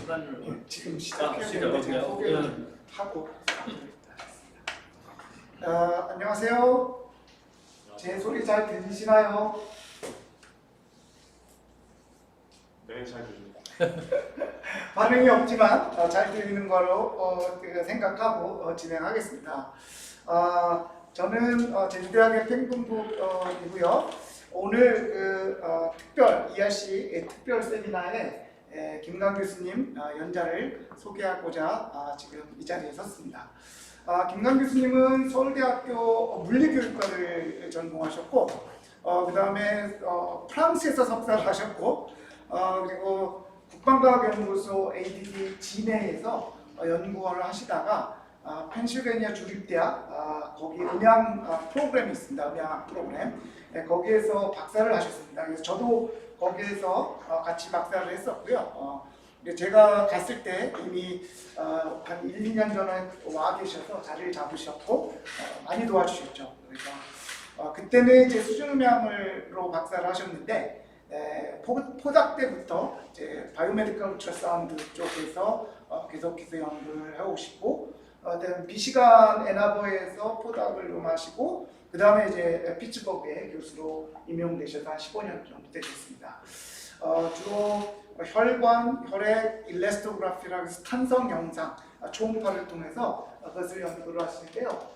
시간을 지금 시작해야 되는데 제가 소개를 하고 안녕하세요. 제 소리 잘 들리시나요? 네, 잘 들립니다. 반응이 없지만 잘 들리는 거로 생각하고 진행하겠습니다. 저는 제주대학의 팽분부이고요. 오늘 특별 ERC 특별 세미나에 김강 교수님 연자를 소개하고자 지금 이 자리에 섰습니다. 김강 교수님은 서울대학교 물리교육과를 전공하셨고 그 다음에 프랑스에서 석사를 하셨고 그리고 국방과학연구소 ADD 진해에서 연구원을 하시다가 펜실베니아 주립대학 거기 음향 프로그램이 있습니다. 음향 프로그램 거기에서 박사를 하셨습니다. 그래서 저도 거기에서 같이 박사를 했었고요. 제가 갔을 때 이미 한 1, 2년 전에 와 계셔서 자리를 잡으셨고 많이 도와주셨죠. 그래서 그때는 이제 수준음향으로 박사를 하셨는데 포닥 때부터 이제 바이오메디컬 울트라사운드 쪽에서 계속해서 연구를 해오시고 미시간 애나버에서 포닥을 좀 하시고 그 다음에 이제 피츠버그의 교수로 임용되셔서 한 15년 정도 되셨습니다. 주로 혈관, 혈액, 일레스토그래피라고 해서 탄성 영상, 초음파를 통해서 그것을 연구를 하시는데요.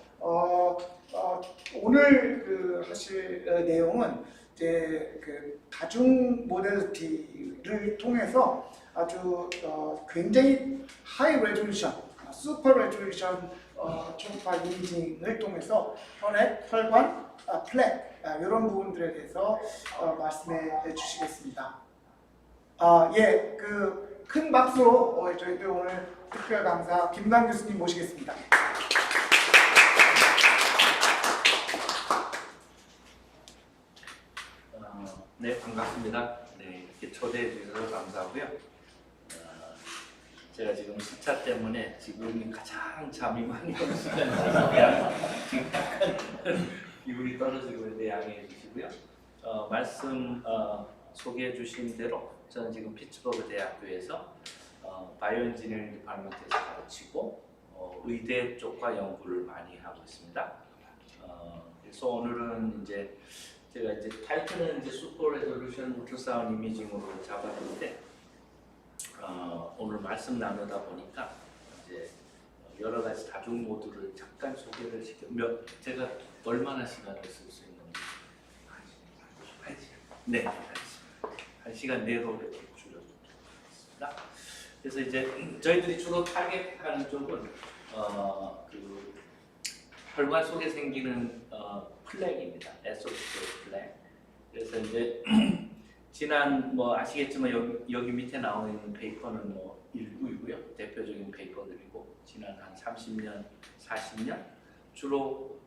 오늘 하실 내용은 이제 다중 모델리티를 통해서 아주 굉장히 하이 레졸루션, 슈퍼 레졸루션 초음파 이미징을 통해서 혈액, 혈관, 플렉 이런 부분들에 대해서 말씀해 주시겠습니다. 예, 큰 박수로 저희들 오늘 특별 강사 김강 교수님 모시겠습니다. 네, 반갑습니다. 네, 이렇게 초대해 주셔서 감사하고요. 제가 지금 시차 때문에 지금이 가장 잠이 많이 오는 시간이라서 지금 약간 기분이 떨어지고 있는데 양해해 주시고요. 말씀 소개해 주신 대로 저는 지금 피츠버그 대학교에서 바이오 엔지니어링 디파트먼트에서 가르치고 의대 쪽과 연구를 많이 하고 있습니다. 그래서 오늘은 이제 제가 이제 타이틀은 이제 슈퍼 레졸루션 울트라사운드 이미징으로 잡았는데 오늘 말씀 나누다 보니까 이제 여러 가지 다중 모드를 잠깐 소개를 제가 얼마나 시간을 쓸 수 있는지 네, 한 시간 내로 이렇게 줄여보도록 하겠습니다. 그래서 이제 저희들이 주로 타겟하는 쪽은 혈관 속에 생기는 플렉입니다. 에소시에이티드 플렉. 그래서 이제 지난 아시겠지만 여기 밑에 나와 있는 페이퍼는 일부이고요. 대표적인 페이퍼들이고 지난 한 30년, 40년 주로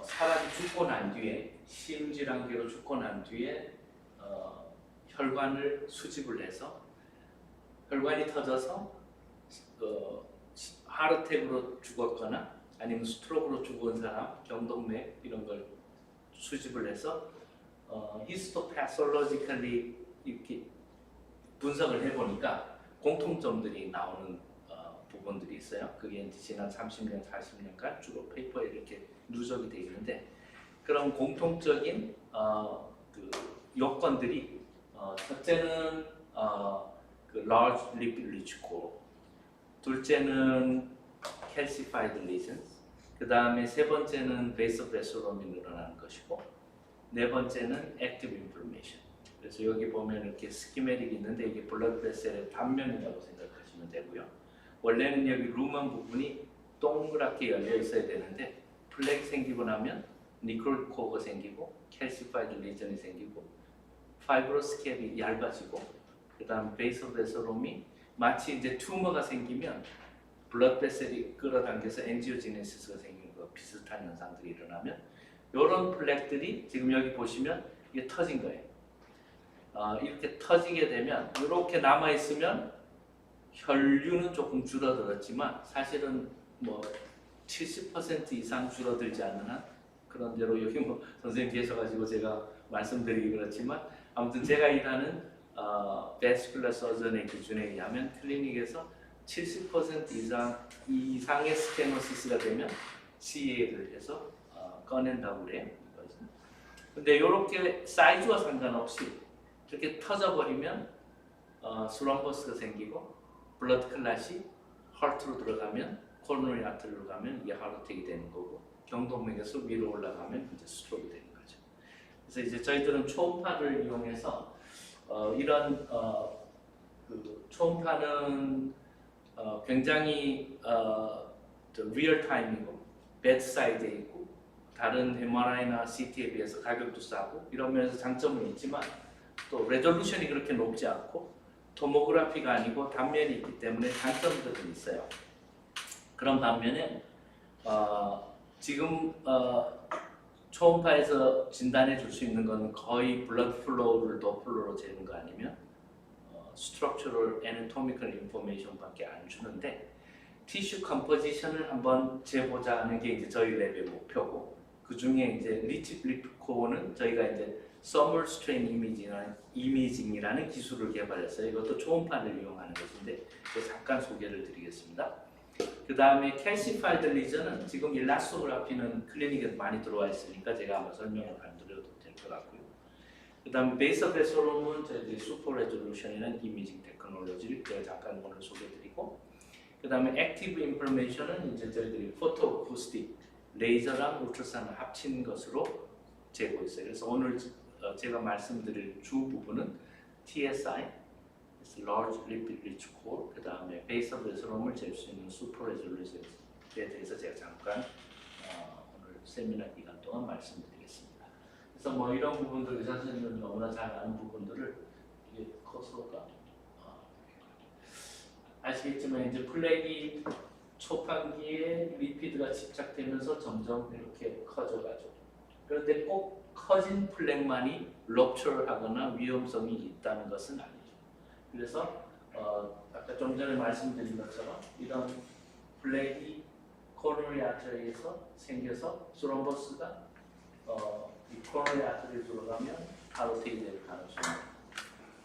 사람이 죽고 난 뒤에 심질환계로 죽고 난 뒤에 혈관을 수집을 해서 혈관이 터져서 하르텍으로 죽었거나 아니면 스트로크로 죽은 사람, 경동맥 이런 걸 수집을 해서 히스토패솔로지컬리 이렇게 분석을 해보니까 공통점들이 나오는 부분들이 있어요. 그게 이제 지난 30년, 40년간 주로 페이퍼에 이렇게 누적이 되어 있는데 그런 공통적인 요건들이 첫째는 large lipid rich core, 둘째는 calcified lesions, 그 다음에 세 번째는 베이서베솔롬이 늘어나는 것이고 네 번째는 active inflammation. 그래서 여기 보면 이렇게 스키매틱이 있는데 이게 블러드 베셀의 단면이라고 생각하시면 되고요. 원래는 여기 루먼 부분이 동그랗게 열려 있어야 되는데 플렉이 생기고 나면 니크로틱 코어가 생기고 calcified lesion이 생기고 파이브로스 캡이 얇아지고 그 다음 베이서베솔롬이 마치 이제 튜머가 생기면 블러드 베셀이 끌어당겨서 엔지오지네시스가 생기는 거 비슷한 현상들이 일어나면 이런 플렉들이 지금 여기 보시면 이게 터진 거예요. 이렇게 터지게 되면 이렇게 남아 있으면 혈류는 조금 줄어들었지만 사실은 70% 이상 줄어들지 않는 한 그런 대로 여기 선생님 계셔가지고 제가 말씀드리기 그렇지만 아무튼 제가 일하는 베스큘러 서전의 기준에 의하면 클리닉에서 70% 이상의 스테노시스가 되면 CA를 해서 꺼낸다고 그래요. 근데 이렇게 사이즈와 상관없이 이렇게 터져버리면 스럼버스가 생기고 블러드 클랏이 하트로 들어가면 코로너리 아트리로 가면 이게 하트어택이 되는 거고 경동맥에서 위로 올라가면 이제 스트로크 되는 거죠. 그래서 이제 저희들은 초음파를 이용해서 이런 그 초음파는 굉장히 리얼 타임이고 베드사이드에 있고 다른 MRI나 CT에 비해서 가격도 싸고 이런 면에서 장점은 있지만 또 레졸루션이 그렇게 높지 않고 토모그래피가 아니고 단면이 있기 때문에 단점들은 있어요. 그런 반면에 지금 초음파에서 진단해 줄 수 있는 건 거의 블러드 플로우를 도플러로 재는 거 아니면 스트럭처럴 애너토미컬 인포메이션밖에 안 주는데 티슈 컴포지션을 한번 재보자 하는 게 이제 저희 랩의 목표고 그 중에 이제 리프코는 저희가 이제 서멀 스트레인 이미징이라는 기술을 개발했어요. 이것도 초음파를 이용하는 것인데 잠깐 소개를 드리겠습니다. 그 다음에 캘시파이드 리전은 지금 일라소그라피는 클리닉에 많이 들어와 있으니까 제가 아마 설명을 안 드려도 될 것 같고요. 그 다음에 베이서 베솔롬은 저희들이 슈퍼 레졸루션이라는 이미징 테크놀로지를 제가 잠깐 오늘 소개드리고 그 다음에 액티브 인포메이션은 이제 저희들이 포토 어쿠스틱 레이저랑 울트라사운드 합친 것으로 재고 있어요. 그래서 오늘 제가 말씀드릴 주 부분은 TSI, Large Lipid Rich Core, 그 다음에 베이스 오브 레솔롬을 잴 수 있는 슈퍼 레졸루션에 대해서 제가 잠깐 오늘 세미나 기간 동안 말씀드리겠습니다. 그래서 뭐 이런 부분들 의사 선생님은 너무나 잘 아는 부분들을 이게 커서가 아시겠지만 이제 플렉이 초판기에 리피드가 집착되면서 점점 이렇게 커져가죠. 그런데 꼭 커진 플렉만이 럽처하거나 위험성이 있다는 것은 아니죠. 그래서 아까 좀 전에 말씀드린 것처럼 이런 플렉이 코로너리 아터리에서 생겨서 스럼버스가 이 코로너리 아터리에 들어가면 하로테이 될 가능성이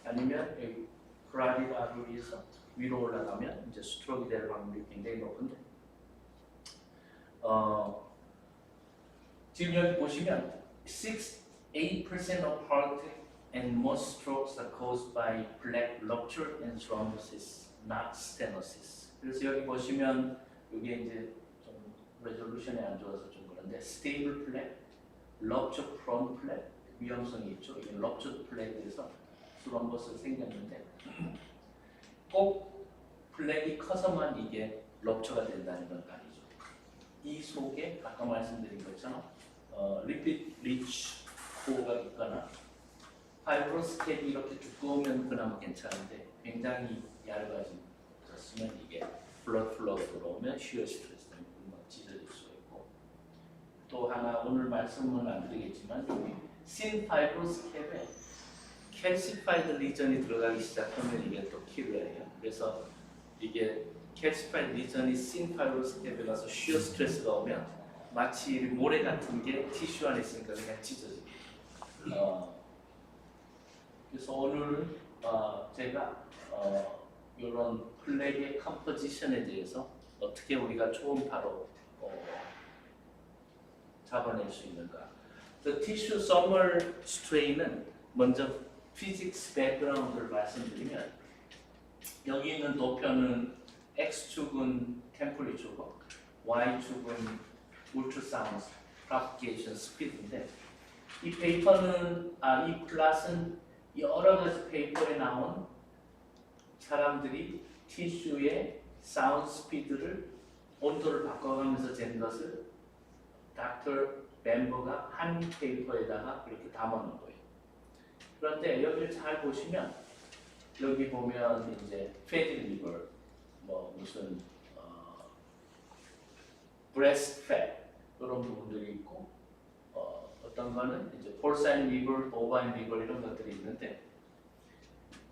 아니면 여기 크라리드 아터리에서 위로 올라가면 이제 스트로크 될 확률이 굉장히 높은데 지금 여기 보시면 8% of heart and most strokes are caused by plaque rupture and thrombosis, not stenosis. 그래서 여기 보시면 이게 이제 좀 레졸루션이 안 좋아서 좀 그런데 stable plaque, rupture prone plaque 위험성이 있죠. 이게 rupture plaque에서 thrombosis 생겼는데 꼭 플렉이 커서만 이게 럽처가 된다는 건 아니죠. 이 속에 아까 말씀드린 것처럼 리피드 리치 코어가 있거나 파이브로스 캡이 이렇게 두꺼우면 그나마 괜찮은데 굉장히 얇아졌으면 이게 블러드 플로우가 들어오면 쉬어 스트레스 때문에 금방 찢어질 수 있고 또 하나 오늘 말씀은 안 드리겠지만 여기 신 파이브로스 캡에 캘시파이드 리전이 들어가기 시작하면 이게 또 킬러예요. 그래서 이게 캘시파이드 리전이 신 파이브로스 캡에 가서 쉬어 스트레스가 오면 마치 모래 같은 게 티슈 안에 있으니까 그냥 찢어집니다. 그래서 오늘 제가 이런 플렉의 컴포지션에 대해서 어떻게 우리가 초음파로 잡아낼 수 있는가. 그래서 티슈 서멀 스트레인은 먼저 피직스 백그라운드를 말씀드리면 여기 있는 도표는 X축은 템퍼리처고 Y축은 울트라사운드 프로파게이션 스피드인데 이 페이퍼는 이 플랫은 여러 가지 페이퍼에 나온 사람들이 티슈의 사운드 스피드를 온도를 바꿔가면서 잰 것을 닥터 멤버가 한 페이퍼에다가 이렇게 담아놓은 거예요. 그런데 여기를 잘 보시면 여기 보면 이제 패티 리버, 뭐 무슨 브레스트 팻 이런 부분들이 있고 어떤 거는 이제 폴사인 리버, 보바인 리버 이런 것들이 있는데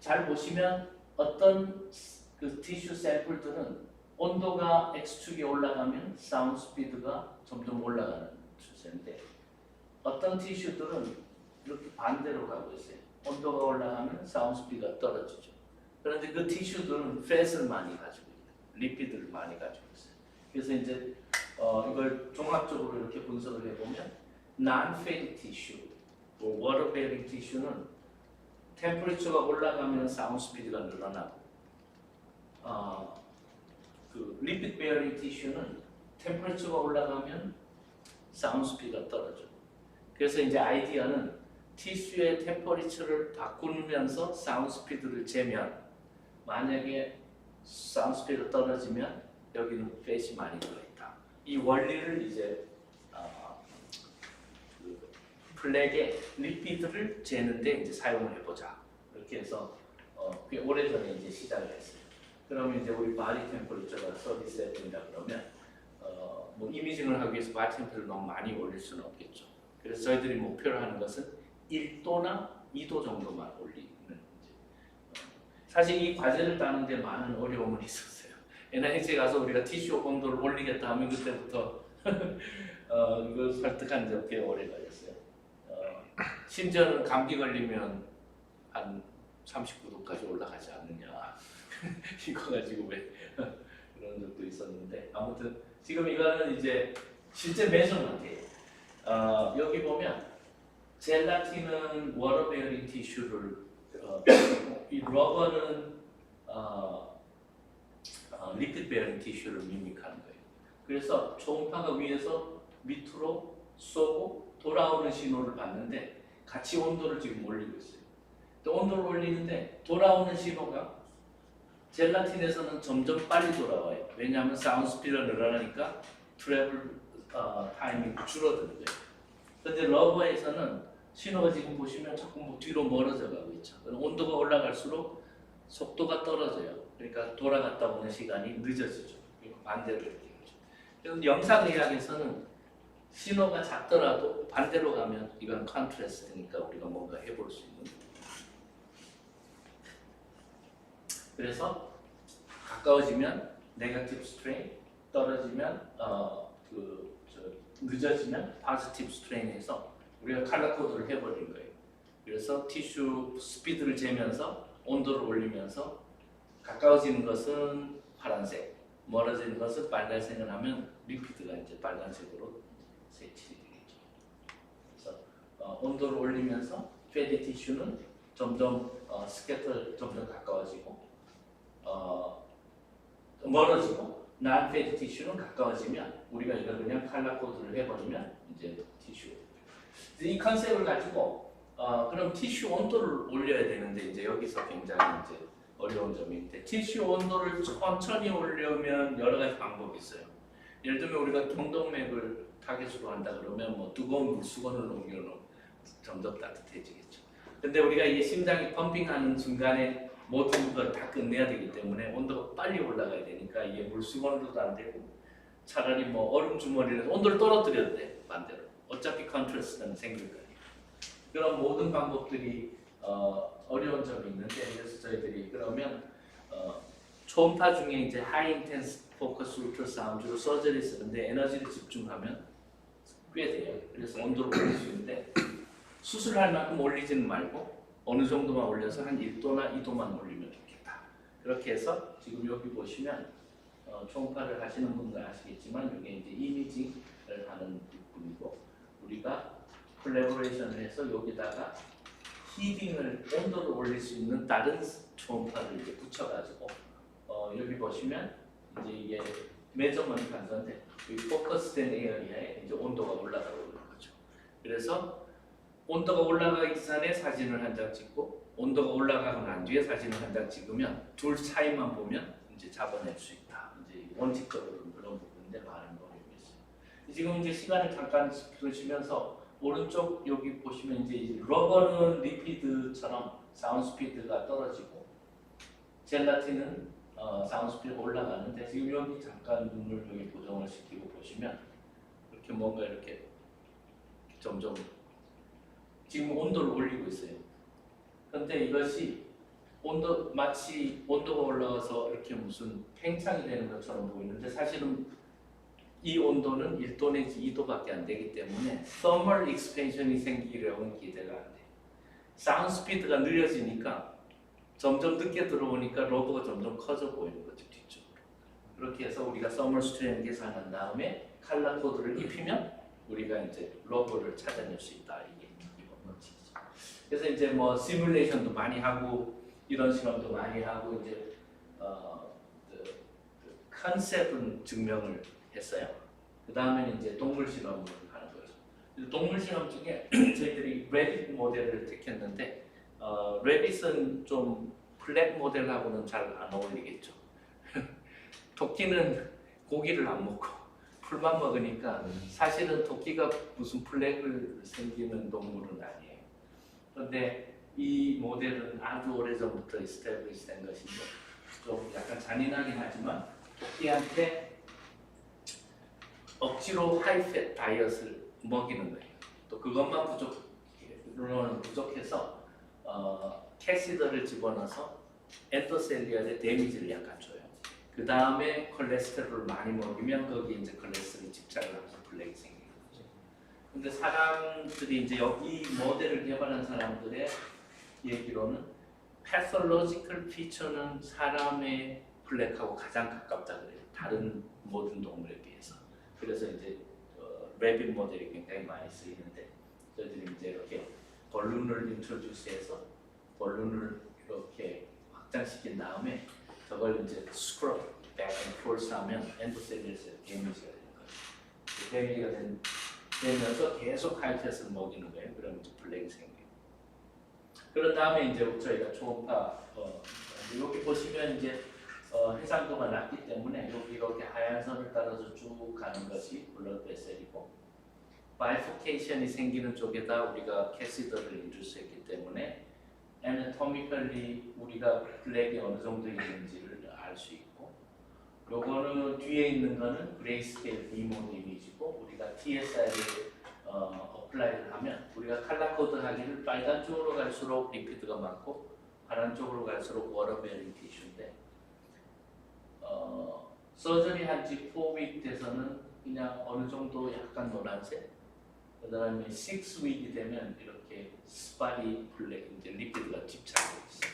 잘 보시면 어떤 그 티슈 샘플들은 온도가 X축이 올라가면 사운드 스피드가 점점 올라가는 추세인데 어떤 티슈들은 이렇게 반대로 가고 있어요. 온도가 올라가면 사운드 스피드가 떨어지죠. 그런데 그 티슈들은 팻을 많이 가지고 있어요. 리피드를 많이 가지고 있어요. 그래서 이제 이걸 종합적으로 이렇게 분석을 해보면 non-fatty tissue, water bearing tissue는 템퍼리처가 올라가면 사운드 스피드가 늘어나고 그 리피드 베어링 티슈는 템퍼리처가 올라가면 사운드 스피드가 떨어져. 그래서 이제 아이디어는 티슈의 템퍼리처를 바꾸면서 사운드 스피드를 재면 만약에 사운드 스피드가 떨어지면 여기는 팻이 많이 들어있다. 이 원리를 이제 그 플렉의 리피드를 재는데 이제 사용을 해보자. 이렇게 해서 꽤 오래전에 이제 시작을 했어요. 그러면 이제 우리 바디 템퍼리처가 37이다 그러면 뭐 이미징을 하기 위해서 바디 템퍼를 너무 많이 올릴 수는 없겠죠. 그래서 저희들이 목표로 하는 것은 1도나 2도 정도만 올리는 이제 사실 이 과제를 따는데 많은 어려움은 있었어요. NIH에 가서 우리가 티슈 온도를 올리겠다 하면 그때부터 이걸 설득하는 데 꽤 오래 걸렸어요. 심지어는 감기 걸리면 한 39도까지 올라가지 않느냐 이거 가지고 왜 그런 적도 있었는데 아무튼 지금 이거는 이제 실제 메저먼트예요. 여기 보면 젤라틴은 워터 베어링 티슈를 이 러버는 리퀴드 베어링 티슈를 미믹하는 거예요. 그래서 초음파가 위에서 밑으로 쏘고 돌아오는 신호를 받는데 같이 온도를 지금 올리고 있어요. 또 온도를 올리는데 돌아오는 신호가 젤라틴에서는 점점 빨리 돌아와요. 왜냐하면 사운드 스피드가 늘어나니까 트래블 타임이 줄어드는 거예요. 그런데 러버에서는 신호가 지금 보시면 자꾸 뭐 뒤로 멀어져 가고 있죠. 온도가 올라갈수록 속도가 떨어져요. 그러니까 돌아갔다 오는 시간이 늦어지죠. 그리고 반대로 이렇게 하죠. 그래서 영상의학에서는 신호가 작더라도 반대로 가면 이건 컨트라스트니까 우리가 뭔가 해볼 수 있는 거예요. 그래서 가까워지면 네거티브 스트레인, 떨어지면 늦어지면 포지티브 스트레인에서 우리가 컬러 코드를 해버린 거예요. 그래서 티슈 스피드를 재면서 온도를 올리면서 가까워지는 것은 파란색, 멀어지는 것은 빨간색을 하면 리피드가 이제 빨간색으로 색칠이 되겠죠. 그래서 온도를 올리면서 패디 티슈는 점점 스캐터 가까워지고 멀어지고 non-fatty 티슈는 가까워지면 우리가 이걸 그냥 컬러 코드를 해버리면 이제 티슈. 이 컨셉을 가지고 그럼 티슈 온도를 올려야 되는데 이제 여기서 굉장히 이제 어려운 점이 있는데 티슈 온도를 천천히 올려면 여러 가지 방법이 있어요. 예를 들면 우리가 경동맥을 타겟으로 한다 그러면 뭐 뜨거운 물수건을 옮겨놓으면 점점 따뜻해지겠죠. 근데 우리가 이 심장이 펌핑하는 순간에 모든 걸 다 끝내야 되기 때문에 온도가 빨리 올라가야 되니까 이게 물수건으로도 안 되고 차라리 뭐 얼음 주머니에서 온도를 떨어뜨려도 돼 반대로 어차피 컨트라스트는 생길 거예요. 그런 모든 방법들이 어려운 점이 있는데 그래서 저희들이 그러면 초음파 중에 이제 하이 인텐스 포커스 울트라사운드로 서저리 쓰는데 에너지를 집중하면 꽤 돼요. 그래서 온도를 올릴 수 있는데 수술할 만큼 올리지는 말고 어느 정도만 올려서 한 1도나 2도만 올리면 좋겠다. 그렇게 해서 지금 여기 보시면 초음파를 하시는 분들 아시겠지만 이게 이제 이미징을 하는 부분이고 우리가 콜래보레이션을 해서 여기다가 히딩을 온도를 올릴 수 있는 다른 초음파를 이제 붙여가지고 여기 보시면 이제 이게 메저먼트 한 건데 이 포커스된 에어리아에 이제 온도가 올라가고 있는 거죠. 그래서 온도가 올라가기 전에 사진을 한 장 찍고 온도가 올라가고 난 뒤에 사진을 한 장 찍으면 둘 차이만 보면 이제 잡아낼 수 있다. 이제 원칙적으로는 그런 부분인데 많은 어려움이 있어요. 지금 이제 시간을 잠깐 보시면서 오른쪽 여기 보시면 이제 러버는 리피드처럼 사운드 스피드가 떨어지고 젤라틴은 사운드 스피드가 올라가는데 지금 여기 잠깐 눈을 여기 고정을 시키고 보시면 이렇게 뭔가 이렇게 점점 지금 온도를 올리고 있어요. 그런데 이것이 마치 온도가 올라가서 이렇게 무슨 팽창이 되는 것처럼 보이는데 사실은 이 온도는 1도 내지 2도밖에 안 되기 때문에 thermal expansion이 생기려는 기대가 안 돼요. 사운드 스피드가 느려지니까 점점 늦게 들어오니까 로고가 점점 커져 보이는 거죠, 뒤쪽으로. 그렇게 해서 우리가 서머 스트레인 계산한 다음에 컬러 코드를 입히면 우리가 이제 로고를 찾아낼 수 있다. 이게 이번 원칙이죠. 그래서 이제 뭐 시뮬레이션도 많이 하고 이런 실험도 많이 하고 이제 그 컨셉은 증명을 했어요. 그 다음에는 이제 동물 실험을 하는 거죠. 동물 실험 중에 저희들이 레빗 모델을 택했는데 레빗은 좀 플랫 모델하고는 잘 안 어울리겠죠. 토끼는 고기를 안 먹고 풀만 먹으니까 사실은 토끼가 무슨 플랫을 생기는 동물은 아니에요. 그런데 이 모델은 아주 오래전부터 이스태블리시 된 것인데 좀 약간 잔인하긴 하지만 토끼한테 억지로 하이팻 다이어트를 먹이는 거예요. 또 그것만 부족해서 캐시더를 집어넣어서 엔도셀리얼에 데미지를 약간 줘요. 그 다음에 콜레스테롤을 많이 먹이면 거기에 이제 콜레스테롤이 집착을 하면서 블랙이 생기는 거죠. 근데 사람들이 이제 이 모델을 개발한 사람들의 얘기로는 패솔로지컬 피처는 사람의 블랙하고 가장 가깝다 그래요. 다른 모든 동물에 비해서. 그래서 이제 레빗 모델이 굉장히 많이 쓰이는데 저희들이 이제 이렇게 벌룬을 인트로듀스해서 벌룬을 이렇게 확장시킨 다음에 저걸 이제 스크럽, 백 앤 폴스 하면 엔도셀리얼에서 데미지가 되는 거예요. 데미지가 되면서 계속 하이팻을 먹이는 거예요. 그러면 이제 블랙이 생겨요. 그런 다음에 이제 저희가 초음파 여기 보시면 이제 해상도가 낮기 때문에 여기 이렇게 하얀 선을 따라서 쭉 가는 것이 블러드 베셀이고 바이포케이션이 생기는 쪽에다 우리가 캐시더를 인troduce했기 때문에 애너토미컬리 우리가 블랙이 어느 정도 있는지를 알 수 있고 요거는 뒤에 있는 거는 그레이스케일 비몬 이미지고 우리가 TSI를 어플라이를 하면 우리가 컬러 코드 하기를 빨간 쪽으로 갈수록 리피드가 많고 파란 쪽으로 갈수록 워터 베어링 티슈인데 서저리 한지 4week 돼서는 그냥 어느 정도 약간 노란색 그 다음에 6week이 되면 이렇게 스파디 블랙 이제 리피드가 집착하고 있어요.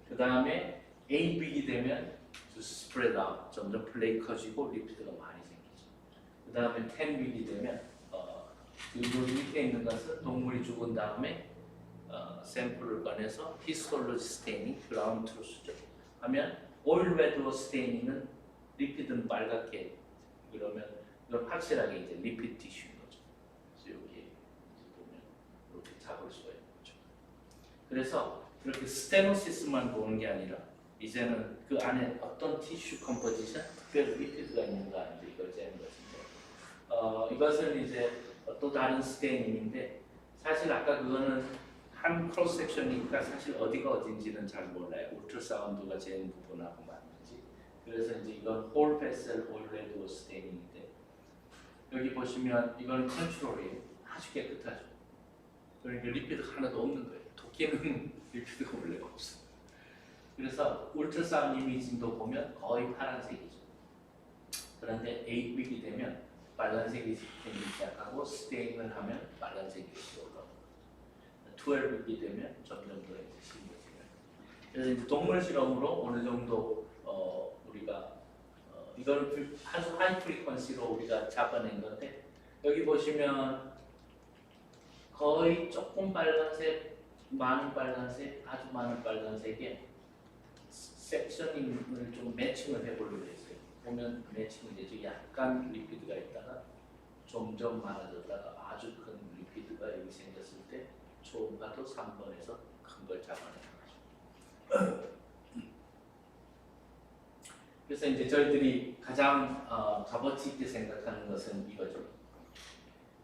그 다음에 8week이 되면 스프레드 아웃 점점 플레이 커지고 리피드가 많이 생기죠. 그 다음에 10week이 되면 이 밑에 있는 것은 동물이 죽은 다음에 샘플을 꺼내서 히스톨로지 스테이닝 그라운드 트루스죠. 하면 오일 레드워 스테이닝은 리피드는 빨갛게 그러면 이건 확실하게 이제 리피드 티슈인 거죠. 그래서 여기 보면 이렇게 잡을 수가 있는 거죠. 그래서 이렇게 스테노시스만 보는 게 아니라 이제는 그 안에 어떤 티슈 컴포지션, 특별히 리피드가 있는가 아닌가 이걸 재는 것인데 이것은 이제 또 다른 스테이닝인데 사실 아까 그거는 한 크로스 섹션이니까 사실 어디가 어딘지는 잘 몰라요. 울트라사운드가 재는 부분하고 맞는지. 그래서 이제 이건 홀 베셀 오일 레드워 스테이닝인데 여기 보시면 이건 컨트롤이에요. 아주 깨끗하죠. 그러니까 리피드가 하나도 없는 거예요. 토끼는 리피드가 원래 없어요. 그래서 울트라사운드 이미징도 보면 거의 파란색이죠. 그런데 8빅이 되면 빨간색이 생기기 시작하고 스테인을 하면 빨간색이 올라오고 12빅이 되면 점점 더 이제 심해지면 그래서 이제 동물 실험으로 어느 정도 우리가 이거는 아주 하이 프리퀀시로 우리가 잡아낸 건데 여기 보시면 거의 조금 빨간색, 많은 빨간색, 아주 많은 빨간색에 섹셔닝을 좀 매칭을 해보려고 했어요. 보면 매칭이 되죠. 약간 리피드가 있다가 점점 많아졌다가 아주 큰 리피드가 여기 생겼을 때 초음파도 3번에서 큰 걸 잡아내는 거죠. 그래서 이제 저희들이 가장 값어치 있게 생각하는 것은 이거죠.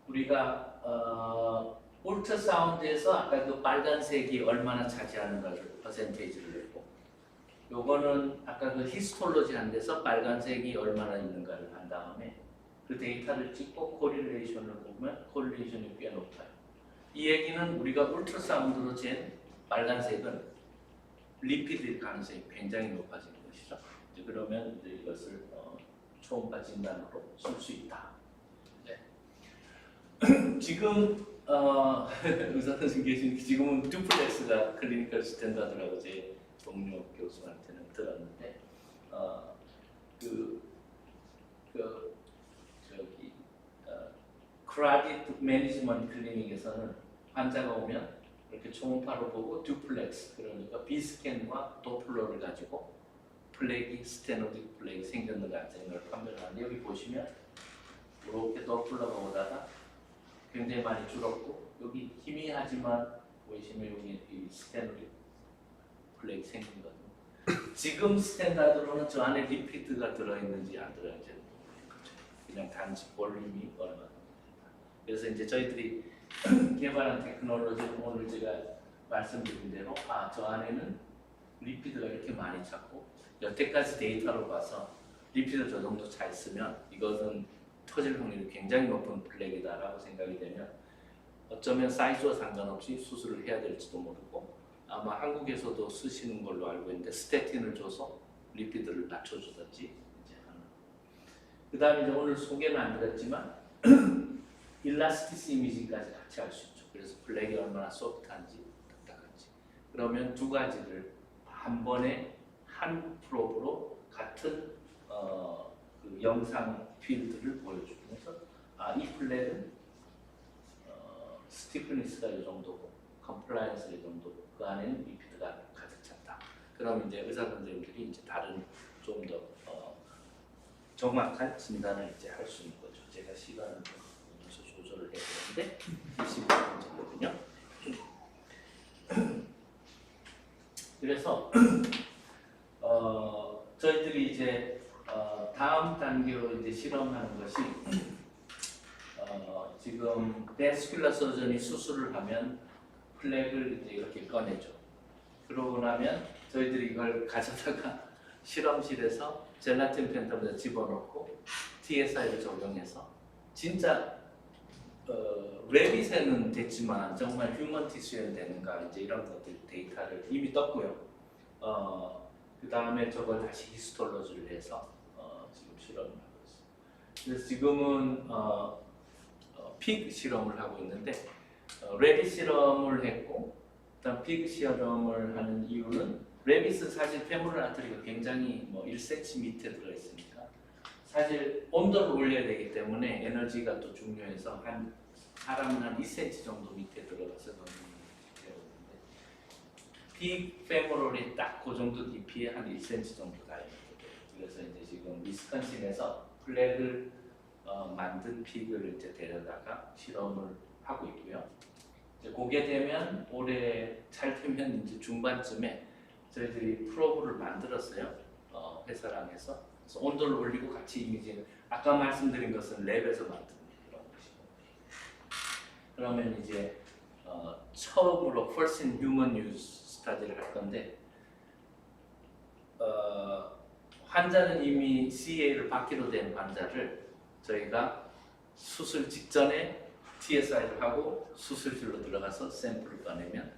우리가 울트라사운드에서 아까 그 빨간색이 얼마나 차지하는가를 퍼센테이지를 냈고 요거는 아까 그 히스톨로지 한 데서 빨간색이 얼마나 있는가를 한 다음에 그 데이터를 찍고 코릴레이션을 보면 코릴레이션이 꽤 높아요. 이 얘기는 우리가 울트라사운드로 잰 빨간색은 리피드일 가능성이 굉장히 높아지는 것이죠. 이제 그러면 이제 이것을 초음파 진단으로 쓸 수 있다. 네. 지금 의사 선생 계신 지금은 듀플렉스가 클리니컬 스탠다드라고 제 동료 교수한테는 들었는데 그 저기 크라디트 매니지먼트 클리닉에서는 환자가 오면 이렇게 초음파로 보고 듀플렉스 그러니까 비스캔과 도플러를 가지고 플렉이 스테노딕 플렉이 생겼는가 안 생겼는가 판별을 하는데 여기 보시면 이렇게 도플러가 오다가 굉장히 많이 줄었고 여기 희미하지만 보이시면 여기 이 스테노딕 플렉이 생긴 거죠. 지금 스탠다드로는 저 안에 리피드가 들어있는지 안 들어있는지 모르겠죠. 그냥 단지 볼륨이 얼마나. 그래서 이제 저희들이 개발한 테크놀로지는 오늘 제가 말씀드린 대로 저 안에는 리피드가 이렇게 많이 찼고 여태까지 데이터로 봐서 리피드 저 정도 차 있으면 이것은 터질 확률이 굉장히 높은 플렉이다라고 생각이 되면 어쩌면 사이즈와 상관없이 수술을 해야 될지도 모르고 아마 한국에서도 쓰시는 걸로 알고 있는데 스태틴을 줘서 리피드를 낮춰주든지 이제 하는. 그 다음에 이제 오늘 소개는 안 드렸지만 일라스티스 이미징까지 같이 할 수 있죠. 그래서 플렉이 얼마나 소프트한지 딱딱한지. 그러면 두 가지를 한 번에 한 프로브로 같은 그 영상 필드를 보여주면서 이 플렉은 스티프니스가 이 정도고 컴플라이언스가 이 정도고 그 안에는 리피드가 가득 찼다. 그럼 이제 의사 선생님들이 이제 다른 좀 더 정확한 진단을 이제 할 수 있는 거죠. 제가 시간을 보면서 조절을 해야 되는데 25분째거든요. 그래서 저희들이 이제 다음 단계로 이제 실험하는 것이 지금 베스큘러 서전이 수술을 하면 플렉을 이제 이렇게 꺼내죠. 그러고 나면 저희들이 이걸 가져다가 실험실에서 젤라틴 펜텀에다 집어넣고 TSI를 적용해서 진짜 레빗에는 됐지만 정말 휴먼 티슈에는 되는가 이제 이런 것들 데이터를 이미 떴고요. 그 다음에 저걸 다시 히스톨로지를 해서 지금 실험을 하고 있습니다. 그래서 지금은 피그 실험을 하고 있는데 레빗 실험을 했고 그다음 피그 실험을 하는 이유는 레빗은 사실 페모럴 아트리가 굉장히 1cm 밑에 들어있으니까 사실 온도를 올려야 되기 때문에 에너지가 또 중요해서 한 사람은 한 2cm 정도 밑에 들어가서 넣는 배우는데 빅 페모럴이 딱 그 정도 깊이에 한 1cm 정도 다입니다. 그래서 이제 지금 위스콘신에서 플렉을 만든 픽을 이제 데려다가 실험을 하고 있고요. 이제 그게 되면 올해 잘 되면 이제 중반쯤에 저희들이 프로브를 만들었어요. 회사랑 해서. 그래서 온도를 올리고 같이 이미징. 아까 말씀드린 것은 랩에서 만든 그런 것이고. 그러면 이제 처음으로 first in human use 스타디를 할 건데 환자는 이미 CA를 받기로 된 환자를 저희가 수술 직전에 TSI를 하고 수술실로 들어가서 샘플을 꺼내면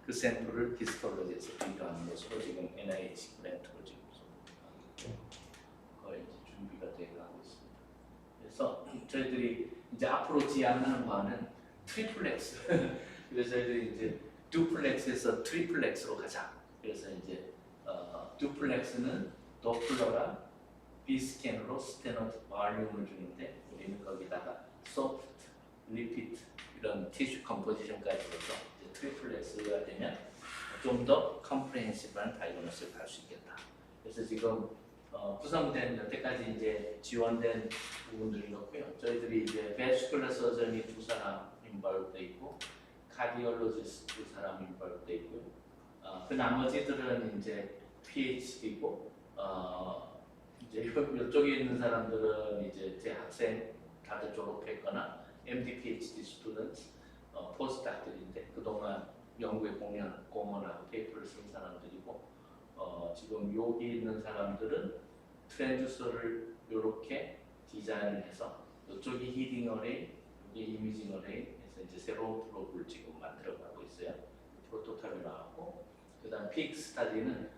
그 샘플을 히스톨로지에서 비교하는 것으로 지금 NIH 그랜트로 지금 거의 이제 준비가 되어가고 있습니다. 그래서 저희들이 이제 앞으로 지향하는 바는 트리플렉스. 그래서 저희들이 이제 듀플렉스에서 트리플렉스로 가자. 그래서 이제 듀플렉스는 도플러랑 비스캔으로 스테노틱 볼륨을 주는데 우리는 거기다가 소프트, 리피드 이런 티슈 컴포지션까지 해서 트리플렉스가 되면 좀 더 컴프레hen시브한 다이그노스를 할 수 있겠다. 그래서 지금 구성된 여태까지 이제 지원된 부분들이 있고요. 저희들이 이제 베스큘러 서전이 2사람 인벌브돼 있고 카디올로지스트 2사람 인벌브돼 있고요. 그 나머지들은 이제 PhD고 이제 이쪽에 있는 사람들은 이제 대학생 다들 졸업했거나 MD, PhD 스튜던트, 포스닥들인데 그동안 연구에 공헌하고 페이퍼를 쓴 사람들이고 지금 여기 있는 사람들은 트랜듀서를 이렇게 디자인을 해서 이쪽이 히딩 어레이, 이게 이미징 어레이 해서 이제 새로운 프로브를 지금 만들어가고 있어요. 프로토타입이 나왔고 그다음 피그 스타디는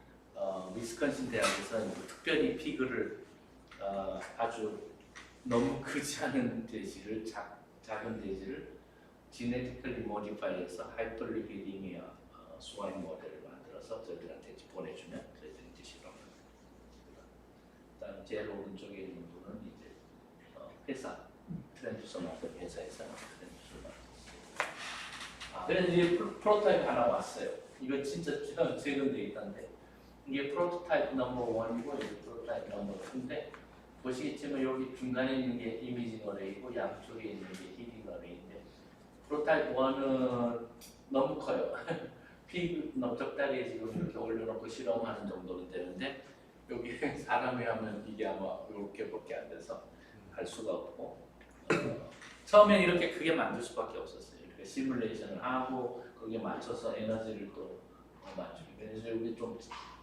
위스콘신 대학에서 특별히 피그를 아주 너무 크지 않은 돼지를 작은 돼지를 genetically modify해서 하이퍼리피디미아 스와인 모델을 만들어서 저희들한테 이제 보내주면 저희들이 이제 실험을 합니다. 그다음 제일 오른쪽에 있는 분은 이제 회사 트랜스fer 만든 회사에서 트랜스fer 만들었어요. 그래서 이제 프로토타입 하나 왔어요. 이거 진짜 최근 데이터인데 이게 프로토타입 넘버 1이고 이게 프로토타입 넘버 2인데 보시겠지만 여기 중간에 있는 게 이미징 어레이고 양쪽에 있는 게 히딩 어레이인데 프로타입 1은 너무 커요. 피 넓적다리에 지금 이렇게 올려놓고 실험하는 정도는 되는데 여기 사람이 하면 이게 아마 이렇게밖에 안 돼서 할 수가 없고 처음엔 이렇게 크게 만들 수밖에 없었어요. 이렇게 시뮬레이션을 하고 거기에 맞춰서 에너지를 또 맞추고 그래서 여기 좀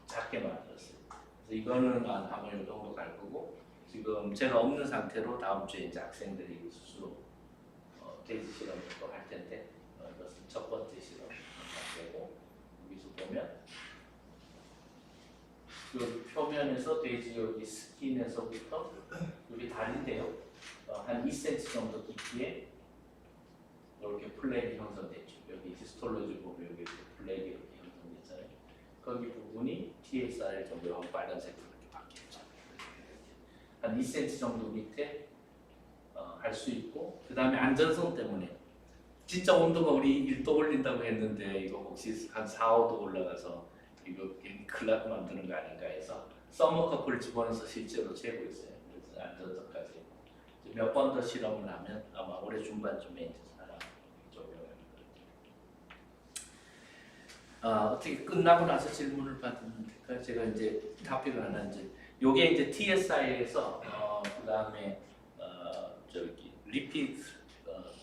작게 만들었어요. 그래서 이거는 아마 이 정도 갈 거고 지금 제가 없는 상태로 다음 주에 이제 학생들이 스스로 돼지 실험을 또 할 텐데 이것은 첫 번째 실험 되고 여기서 보면 여기 표면에서 돼지 여기 스킨에서부터 여기 다리인데요. 한 2cm 정도 깊이에 이렇게 플렉이 형성됐죠. 여기 히스톨로지 보면 여기 플렉이 이렇게 형성됐잖아요. 거기 부분이 TSR 정도 빨간색으로 이렇게 바뀌었죠. 한 2cm 정도 밑에 할 수 있고 그 다음에 안전성 때문에 진짜 온도가 우리 1도 올린다고 했는데 이거 혹시 한 4, 5도 올라가서 이거 클락 만드는 거 아닌가 해서 서머커플을 집어넣어서 실제로 재고 있어요. 그래서 안전성까지 몇 번 더 실험을 하면 아마 올해 중반쯤에 이제 사람 적용을 어떻게 끝나고 나서 질문을 받으면 될까요? 제가 이제 토픽을 하나 이제 요게 이제 TSI에서 그 다음에 저기 리피드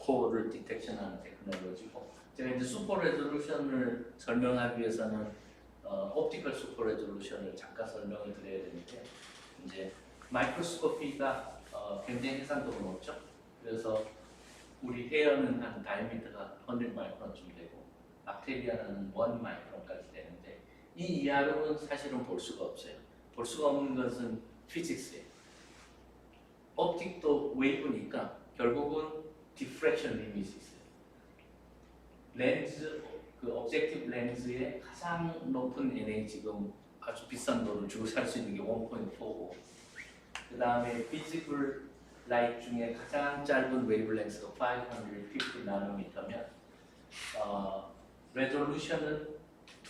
코어를 디텍션하는 테크놀로지고 제가 이제 슈퍼 레졸루션을 설명하기 위해서는 옵티컬 슈퍼 레졸루션을 잠깐 설명을 드려야 되는데 이제 마이크로스코피가 굉장히 해상도가 높죠. 그래서 우리 헤어는 한 다이미터가 100 마이크론쯤 되고 박테리아는 1 마이크론까지 되는데 이 이하로는 사실은 볼 수가 없어요. 볼 수가 없는 것은 피직스예요. 옵틱도 웨이브니까 결국은 디프렉션 리밋이 있어요. 렌즈, 그 오브젝티브 렌즈의 가장 높은 NA 지금 아주 비싼 돈을 주고 살 수 있는 게 1.4고 그 다음에 비지블 라이트 중에 가장 짧은 웨이브랭스가 550 나노미터면 레졸루션은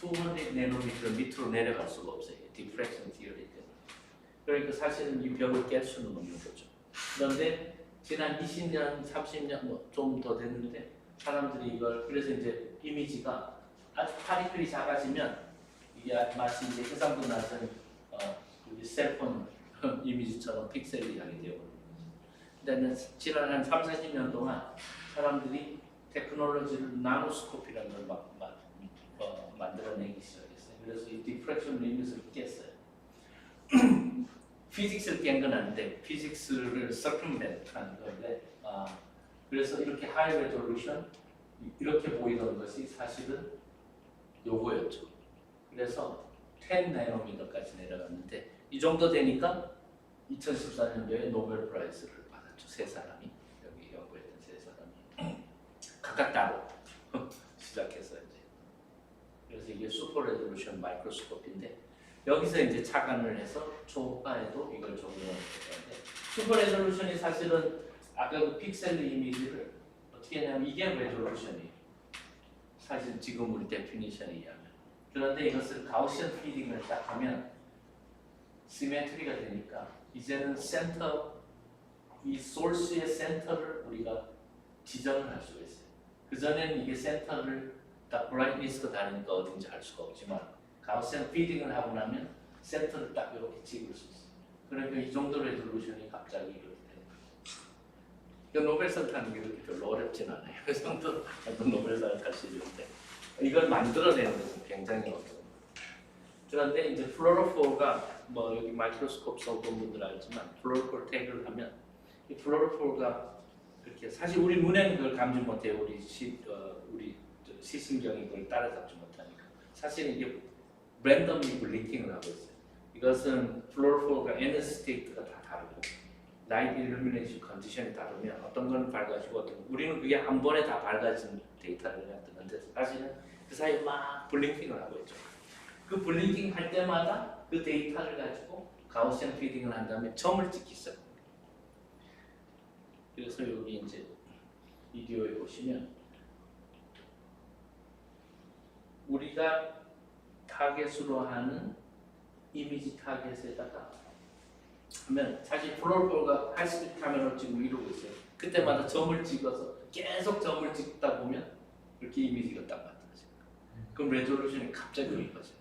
200 나노미터 밑으로 내려갈 수가 없어요. 디프렉션 티어리 때문에. 그러니까 사실은 이 벽을 깰 수는 없는 거죠. 그런데 지난 20년, 30년 뭐 좀 더 됐는데 사람들이 이걸 그래서 이제 이미지가 아주 파리클이 작아지면 이게 마치 이제 해상도 낮은 우리 셀폰 이미지처럼 픽셀이 하게 되어버립니다. 근데 지난 한 3, 40년 동안 사람들이 테크놀로지를 나노스코피라는 걸 만들어내기 시작했어요. 그래서 이 디프렉션 리밋을 깼어요. 피직스를 깬 건 아닌데 피직스를 서큐멘트한 건데 그래서 이렇게 하이 레졸루션 이렇게 보이던 것이 사실은 요거였죠. 그래서 10 나노미터까지 내려갔는데 이 정도 되니까 2014년도에 노벨 프라이즈를 받았죠. 세 사람이 여기 연구했던 세 사람이 각각 따로 시작해서 이제 그래서 이게 슈퍼 레졸루션 마이크로스코피인데 여기서 이제 착안을 해서 초가에도 이걸 적용을 했는데 슈퍼 레졸루션이 사실은 아까 그 픽셀 이미지를 어떻게 하냐면 이게 레졸루션이에요. 사실 지금 우리 데피니션에 의하면 그런데 이것을 가우시언 피딩을 딱 하면 시메트리가 되니까 이제는 센터 이 소스의 센터를 우리가 지정을 할 수가 있어요. 그 전에는 이게 센터를 딱 브라이트니스가 다르니까 어딘지 알 수가 없지만 가우시언 피딩을 하고 나면 센터를 딱 이렇게 찍을 수 있어요. 그러니까 이 정도 레졸루션이 갑자기 이렇게 되는 거예요. 노벨상 타는 게 그렇게 별로 어렵진 않아요. 그 정도 노벨상을 탈 수 있는데 이걸 만들어내는 것은 굉장히 어려워요. 그런데 이제 플로로포가 뭐 여기 마이크로스코프 써본 분들 알지만 플로로포를 태그를 하면 이 플로로포가 그렇게 사실 우리 눈에는 그걸 감지 못해요. 우리 시신경이 그걸 따라잡지 못하니까 사실 이게 랜덤리 블링킹을 하고 있어요. 이것은 플로로포가 에너지 스테이트가 다 다르고 라이트 일루미네이션 컨디션이 다르면 어떤 거는 밝아지고 어떤 건 우리는 그게 한 번에 다 밝아진 데이터를 그냥 뜨는데 사실은 그 사이에 막 블링킹을 하고 있죠. 그 블링킹 할 때마다 그 데이터를 가지고 가우시안 피딩을 한 다음에 점을 찍히죠. 그래서 여기 이제 비디오에 보시면 우리가 타겟으로 하는 이미지 타겟에다가 하면 사실 플로어볼가 하이스피드 카메라로 지금 이러고 있어요. 그때마다 점을 찍어서 계속 점을 찍다 보면 이렇게 이미지가 딱 만들어져요. 그럼 레졸루션이 갑자기 높아져요.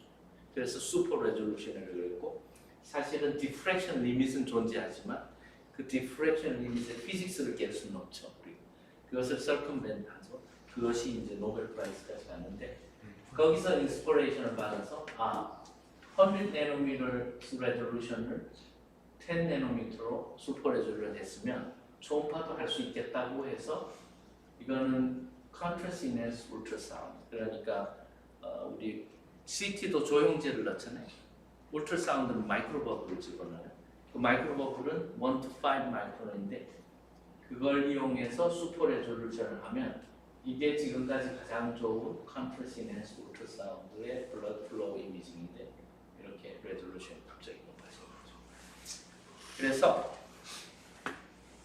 그래서 슈퍼 레졸루션이라고 그랬고 사실은 디프렉션 리밋은 존재하지만 그 디프렉션 리밋의 피직스를 깰 수는 없죠. 그것을 서컴벤트하죠. 그것이 이제 노벨 프라이즈까지 갔는데 거기서 인스피레이션을 받아서 100 내노미터 레졸루션을 10 내노미터로 슈퍼 레졸루션 했으면 초음파도 할 수 있겠다고 해서 이거는 컨트라스트 인핸스 울트라사운드 그러니까 우리 CT도 조형제를 넣잖아요. 울트라사운드는 마이크로버블을 집어넣어요. 그 마이크로버블은 1 to 5 마이크론인데 그걸 이용해서 슈퍼 레졸루션을 하면 이게 지금까지 가장 좋은 컨트라스트 인핸스 울트라사운드의 블러드 플로우 이미징인데 이렇게 레졸루션이 갑자기 높아진 거죠. 그래서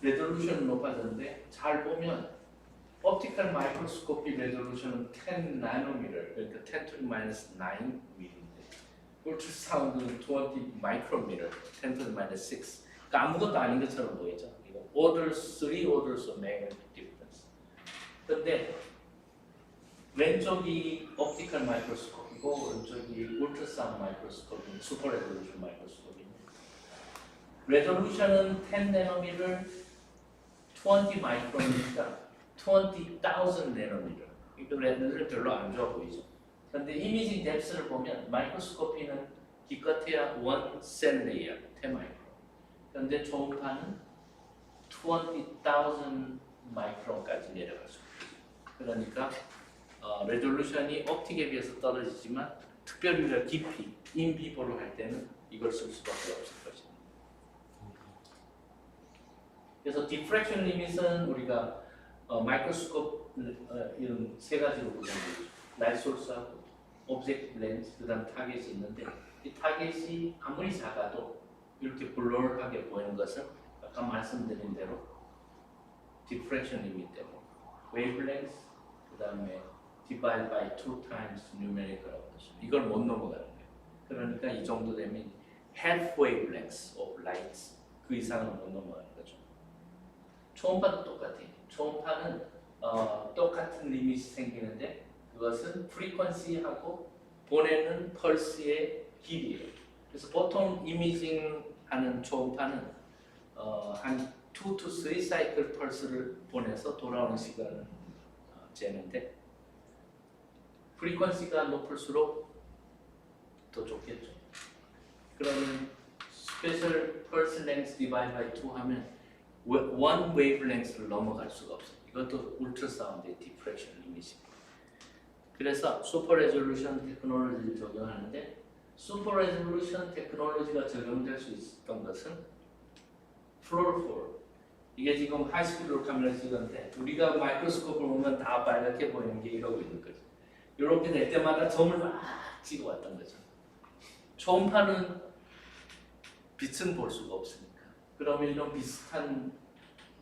레졸루션은 높아졌는데 잘 보면 옵티컬 마이크로스코피 레졸루션은 10 나노미터 그러니까 10 to the minus 9mm인데 울트라사운드는 20 마이크로미터 10 to the minus 6 그러니까 아무것도 아닌 것처럼 보이죠. 이거 orders, 3 orders of magnitude difference. 근데 왼쪽이 옵티컬 마이크로스코피고 오른쪽이 울트라사운드 마이크로스코피 슈퍼 레졸루션 마이크로스코피입니다. 레졸루션은 10 나노미터 20 마이크론이니까 20,000 내노미터. 이거 레드는 별로 안 좋아 보이죠. 그런데 이미징 뎁스를 보면 마이크로스코피는 기껏해야 1셀 레이어 10 마이크론. 그런데 초음파는 20,000 마이크론까지 내려갈 수 있죠. 그러니까 레졸루션이 옵틱에 비해서 떨어지지만 특별히 우리가 깊이 인비보로 할 때는 이걸 쓸 수밖에 없을 것입니다. 그래서 디프렉션 리밋은 우리가 마이크로스코프 이런 세 가지로 구성되죠. 라이트 소스하고 오브젝트 렌즈 그다음 타겟이 있는데 이 타겟이 아무리 작아도 이렇게 블러하게 보이는 것은 아까 말씀드린 대로 디프렉션 리밋 때문에 웨이브랭스 그다음에 divide by 2 times numerical라고 하죠. 이걸 못 넘어가는 거예요. 그러니까 이 정도 되면 half wavelengths of light 그 이상은 못 넘어가는 거죠. 초음파도 똑같아요. 초음파는 똑같은 리밋이 생기는데 그것은 프리퀀시하고 보내는 펄스의 길이에요. 그래서 보통 이미징 하는 초음파는 한 2 to 3 사이클 펄스를 보내서 돌아오는 시간을 재는데 프리퀀시가 높을수록 더 좋겠죠. 그러면 스페셜 펄스 랭스 디바이드 바이 2 하면 원 웨이브랭스를 넘어갈 수가 없어요. 이것도 울트라사운드의 디프렉션 리밋입니다. 그래서 슈퍼 레졸루션 테크놀로지를 적용하는데 슈퍼 레졸루션 테크놀로지가 적용될 수 있었던 것은 플로로폴 이게 지금 하이스피드로 카메라 찍었는데 우리가 마이크로스코프를 보면 다 빨갛게 보이는 게 이러고 있는 거죠. 이렇게 될 때마다 점을 막 찍어 왔던 거죠. 초음파는 빛은 볼 수가 없으니까 그러면 이런 비슷한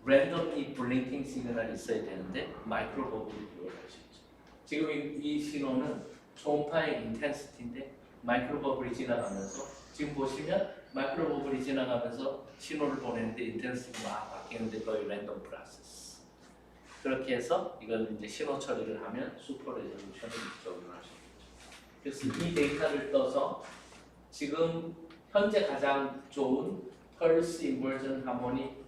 랜덤리 블링킹 시그널이 있어야 되는데 마이크로버블이 필요할 수 있죠. 지금 이 신호는 초음파의 인텐시티인데 마이크로버블이 지나가면서 지금 보시면 마이크로버블이 지나가면서 신호를 보내는데 인텐시티가 막 바뀌는데 거의 랜덤 프로세스. 그렇게 해서 이걸 이제 신호 처리를 하면 슈퍼 레졸루션을 적용할 수 있죠. 그래서 이 데이터를 떠서 지금 현재 가장 좋은 펄스 인버전 하모닉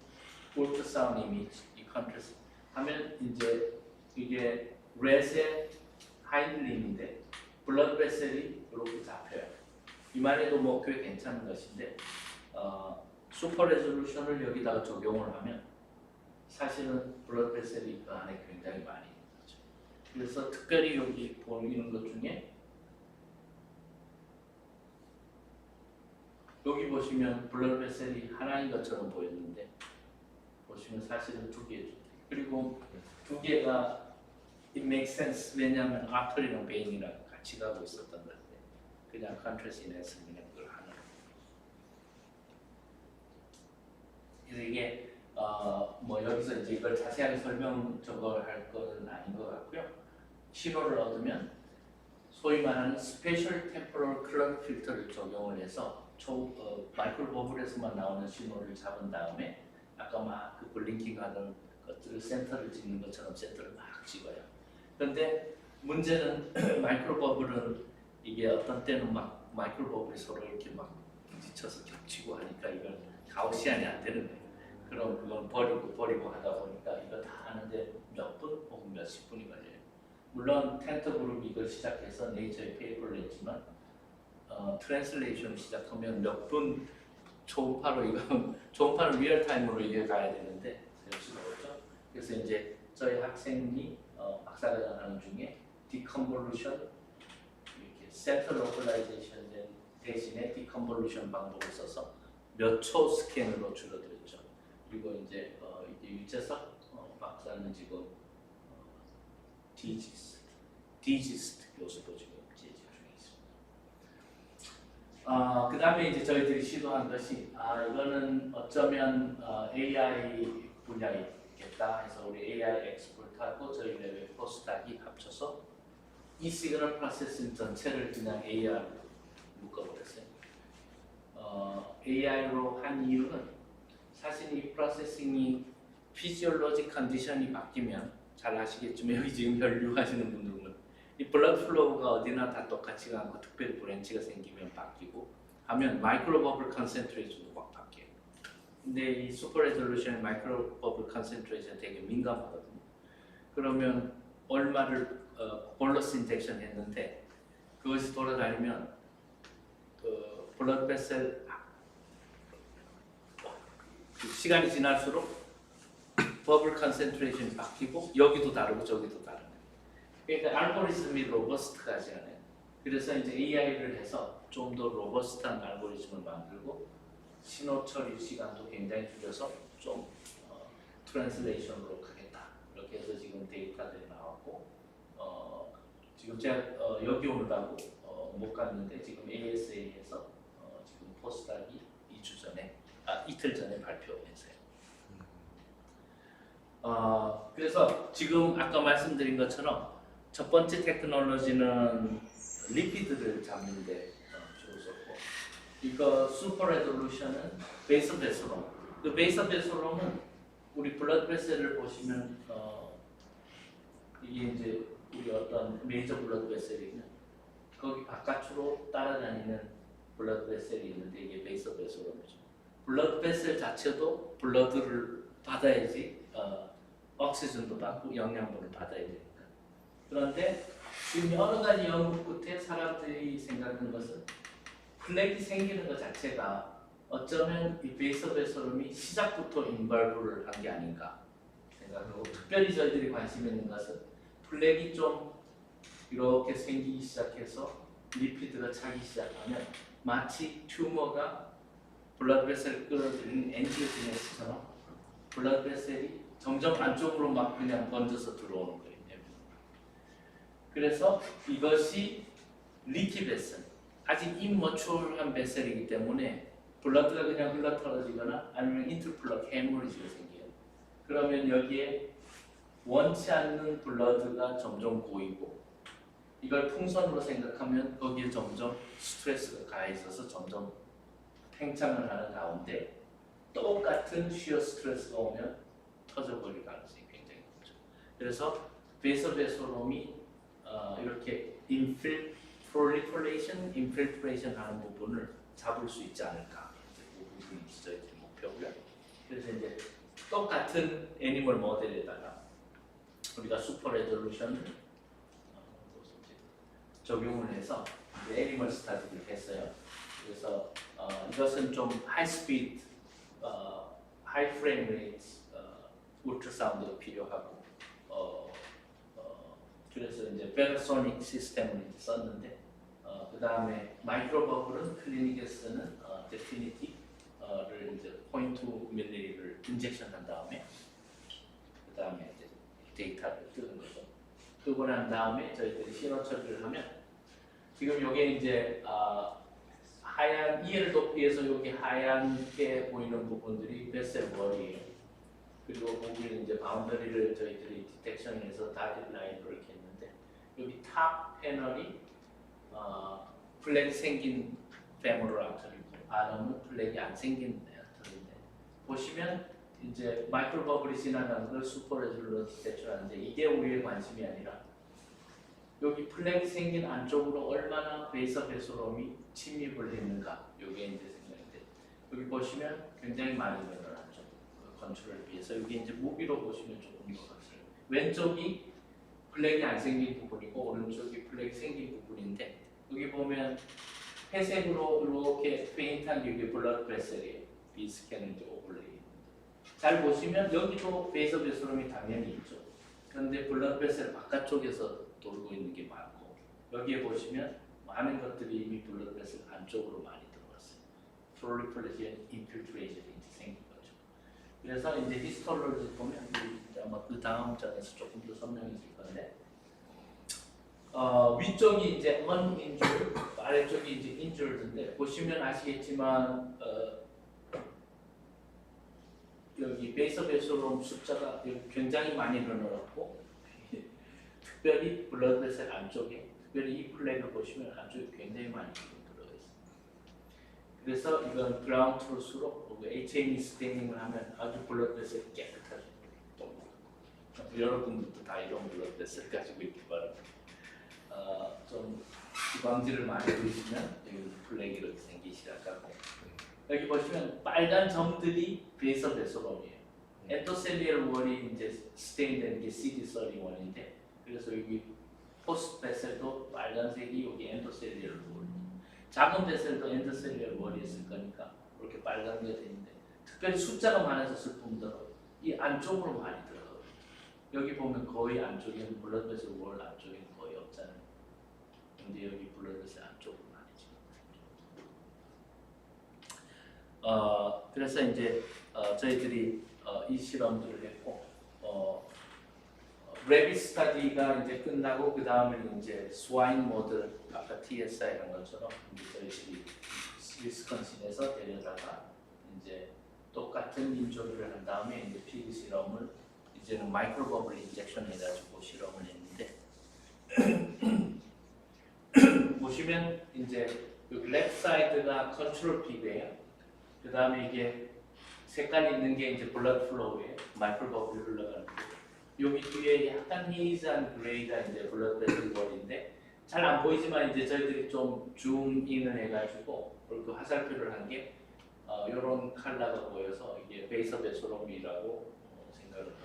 울트라사운드 이미지 이 컨트라스트 하면 이제 이게 레드의 하이드림인데 블러드 베셀이 이렇게 잡혀요. 이만 해도 뭐 꽤 괜찮은 것인데 슈퍼 레졸루션을 여기다가 적용을 하면 사실은 블러드 베셀이 그 안에 굉장히 많이 있는 거죠. 그래서 특별히 여기 보이는 것 중에 여기 보시면 블러드 베셀이 하나인 것처럼 보였는데 보시면 사실은 두 개죠. 그리고 두 개가 it makes sense. 왜냐하면 아틀이랑 베인이랑 같이 가고 있었던 건데 그냥 컨트라스트에서 그냥 그걸 하는. 그래서 이게 뭐 여기서 이제 이걸 자세하게 설명 저걸 할 건 아닌 것 같고요. 신호를 얻으면 소위 말하는 스페셜 템포럴 클럭 필터를 적용을 해서 마이크로 버블에서만 나오는 신호를 잡은 다음에 아까 막 그 블링킹 하는 것들을 센터를 찍는 것처럼 센터를 막 찍어요. 그런데 문제는 마이크로 버블은 이게 어떤 때는 막 마이크로 버블이 서로 이렇게 막 부딪혀서 겹치고 하니까 이건 가우시안이 안 되는 거예요. 그럼 그건 버리고 하다 보니까 이거 다 하는데 몇 분 혹은 몇십 분이 걸려요. 물론 텐트 그룹이 이걸 시작해서 네이처에 페이퍼를 냈지만 트랜슬레이션을 시작하면 몇 분 초음파로 이거 초음파는 리얼타임으로 이게 가야 되는데 될 수가 없죠. 그래서 이제 저희 학생이 박사과정 하는 중에 디컨볼루션 이렇게 센터 로컬라이제이션 대신에 디컨볼루션 방법을 써서 몇 초 스캔으로 줄어들었죠. 그리고 이제 이게 유재석 박사는 지금 디지스트 교수도 지금 제지 중에 있습니다. 그 다음에 이제 저희들이 시도한 것이 이거는 어쩌면 AI 분야이겠다 해서 우리 AI 엑스퍼트하고 저희 랩의 포스닥이 합쳐서 이 시그널 프로세싱 전체를 그냥 AI로 묶어버렸어요. AI로 한 이유는 사실 이 프로세싱이 피지올로직 컨디션이 바뀌면 잘 아시겠지만 여기 지금 혈류하시는 분들은 이 블러드 플로우가 어디나 다 똑같이 가고 특별히 브랜치가 생기면 바뀌고 하면 마이크로 버블 컨센트레이션도 막 바뀌어요. 근데 이 슈퍼 레졸루션 마이크로 버블 컨센트레이션 되게 민감하거든요. 그러면 얼마를 볼러스 인젝션 했는데 그것이 돌아다니면 그 블러드 베셀 시간이 지날수록 버블 컨센트레이션이 바뀌고 여기도 다르고 저기도 다르고 그러니까 알고리즘이 로버스트하지 않아요. 그래서 이제 AI를 해서 좀 더 로버스트한 알고리즘을 만들고 신호 처리 시간도 굉장히 줄여서 좀 트랜슬레이션으로 가겠다. 이렇게 해서 지금 데이터들이 나왔고 지금 제가 여기 오느라고 못 갔는데 지금 ASA에서 지금 포스닥이 이틀 전에 발표했어요. 그래서 지금 아까 말씀드린 것처럼 첫 번째 테크놀로지는 리피드를 잡는데 주로 썼고 이거 슈퍼 레졸루션은 베이스 베스롬. 그 베이스 베스롬은 우리 블러드 베셀을 보시면 이게 이제 우리 어떤 메이저 블러드 베셀이면 거기 바깥으로 따라다니는 블러드 베셀이 있는데 이게 베이스 베스롬이죠. 블러드 베셀 자체도 블러드를 받아야지 옥시전도 받고 영양분을 받아야 되니까. 그런데 지금 여러 가지 연구 끝에 사람들이 생각하는 것은 플렉이 생기는 것 자체가 어쩌면 이 베이스 베스롬이 시작부터 인발브를 한 게 아닌가 생각하고 특별히 저희들이 관심 있는 것은 플렉이 좀 이렇게 생기기 시작해서 리피드가 차기 시작하면 마치 튜머가 블러드 베셀을 끌어들이는 엔지오지네스처럼 블러드 베셀이 점점 안쪽으로 막 그냥 번져서 들어오는 거예요. 그래서 이것이 리키 베셀, 아직 임머추얼한 베셀이기 때문에 블러드가 그냥 흘러 떨어지거나 아니면 인트플럭 헤모리지가 생겨요. 그러면 여기에 원치 않는 블러드가 점점 고이고 이걸 풍선으로 생각하면 거기에 점점 스트레스가 가해져서 점점 팽창을 하는 가운데 똑같은 쉬어 스트레스가 오면 터져버릴 가능성이 굉장히 높죠. 그래서 베이솔베솔롬이 이렇게 proliferation, infiltration 하는 부분을 잡을 수 있지 않을까. 그 부분이 저희들의 목표고요. 그래서 이제 똑같은 애니멀 모델에다가 우리가 슈퍼 레졸루션을 적용을 해서 애니멀 스타디를 했어요. 그래서 이것은 좀 하이 스피드, 하이 프레임 레이트 울트라사운드가 필요하고 그래서 이제 베르소닉 시스템을 이제 썼는데 그 다음에 마이크로 버블은 클리닉에서는 데피니티를 이제 0.2mm를 인젝션한 다음에 그 다음에 이제 데이터를 뜨는 거죠. 뜨고 난 다음에 저희들이 신호 처리를 하면 지금 요게 이제 하얀 EL 도피에서 여기 하얀게 보이는 부분들이 베셀 머리예요. 그리고 거기는 이제 바운더리를 저희들이 디텍션해서 다리 라인으로 이렇게 했는데 여기 탑 패널이 플렉 생긴 페모럴 아터리고 바람은 플렉이 안 생긴 아터리인데 보시면 이제 마이크로 버블이 지나가는 걸 슈퍼 레졸루션 디텍션하는데 이게 우리의 관심이 아니라 여기 플렉이 생긴 안쪽으로 얼마나 베이서 베솔롬이 침입을 했는가 이게 이제 생각인데 여기 보시면 굉장히 많이 늘어났죠. 그 컨트롤에 비해서 여기 이제 무비로 보시면 조금 더 확실해요. 왼쪽이 플렉이 안 생긴 부분이고 오른쪽이 플렉이 생긴 부분인데 여기 보면 회색으로 이렇게 페인트한 게 블러드 베셀이에요. 이 스캔은 이제 오버레이. 잘 보시면 여기도 베이서 베솔롬이 당연히 있죠. 그런데 블러드 베셀 바깥쪽에서 돌고 있는 게 많고 여기에 보시면 많은 것들이 이미 블러드 베셀 안쪽으로 많이 들어갔어요. 프롤리퍼레이션 인필트레이션이 생긴 거죠. 그래서 이제 히스톨로지 보면 아마 그 다음 장에서 조금 더 설명해 줄 건데 위쪽이 이제 uninjured, 아래쪽이 이제 injured인데 보시면 아시겠지만 여기 베이서 베솔롬 숫자가 굉장히 많이 늘어났고 특별히 블러드 베셀 안쪽에 특별히 이 플렉을 보시면 안쪽에 굉장히 많이 들어가 있습니다. 그래서 이건 그라운드 트루스로 HME 스테이닝을 하면 아주 블러드 베셀이 깨끗하게 봅니다. 여러분들도 다 이런 블러드 베셀 가지고 있기 바랍니다. 좀 지방지를 많이 보시면 여기 플렉이 이렇게 생기기 시작하고 여기 보시면 빨간 점들이 베이서 베솔롬이에요. 엔도셀리얼 월이 이제 스테인된 게 CD31인데 그래서 여기 포스트 베셀도 빨간색이 여기 엔도셀리얼 월. 작은 베셀도 엔도셀리얼 월이 있을 거니까 이렇게 빨간 게 되는데 특별히 숫자가 많아졌을 뿐더러 이 안쪽으로 많이 들어가요. 여기 보면 거의 안쪽에는 블러드 베셀 월 안쪽에는 거의 없잖아요. 근데 여기 블러드 베셀 안쪽으로 많이 지금. 그래서 이제 저희들이 이 실험들을 했고 레빗 스터디가 이제 끝나고 그 다음에는 이제 스와인 모델 아까 TSI 한 것처럼 이제 저희들이 위스콘신에서 데려다가 이제 똑같은 인조를 한 다음에 이제 피드 실험을 이제는 마이크로 버블 인젝션 해가지고 실험을 했는데 보시면 이제 여기 렉 사이드가 컨트롤 피드예요. 그 다음에 이게 색깔 있는 게 이제 블러드 플로우에 마이크로 버블이 흘러가는 거. 여기 뒤에 약간 헤이즈한 그레이가 이제 블러드 베슬 월인데 잘 안 보이지만 이제 저희들이 좀 줌인을 해가지고 그 화살표를 한 게 이런 컬러가 보여서 이게 베이서 베솔롬이라고 생각을 합니다.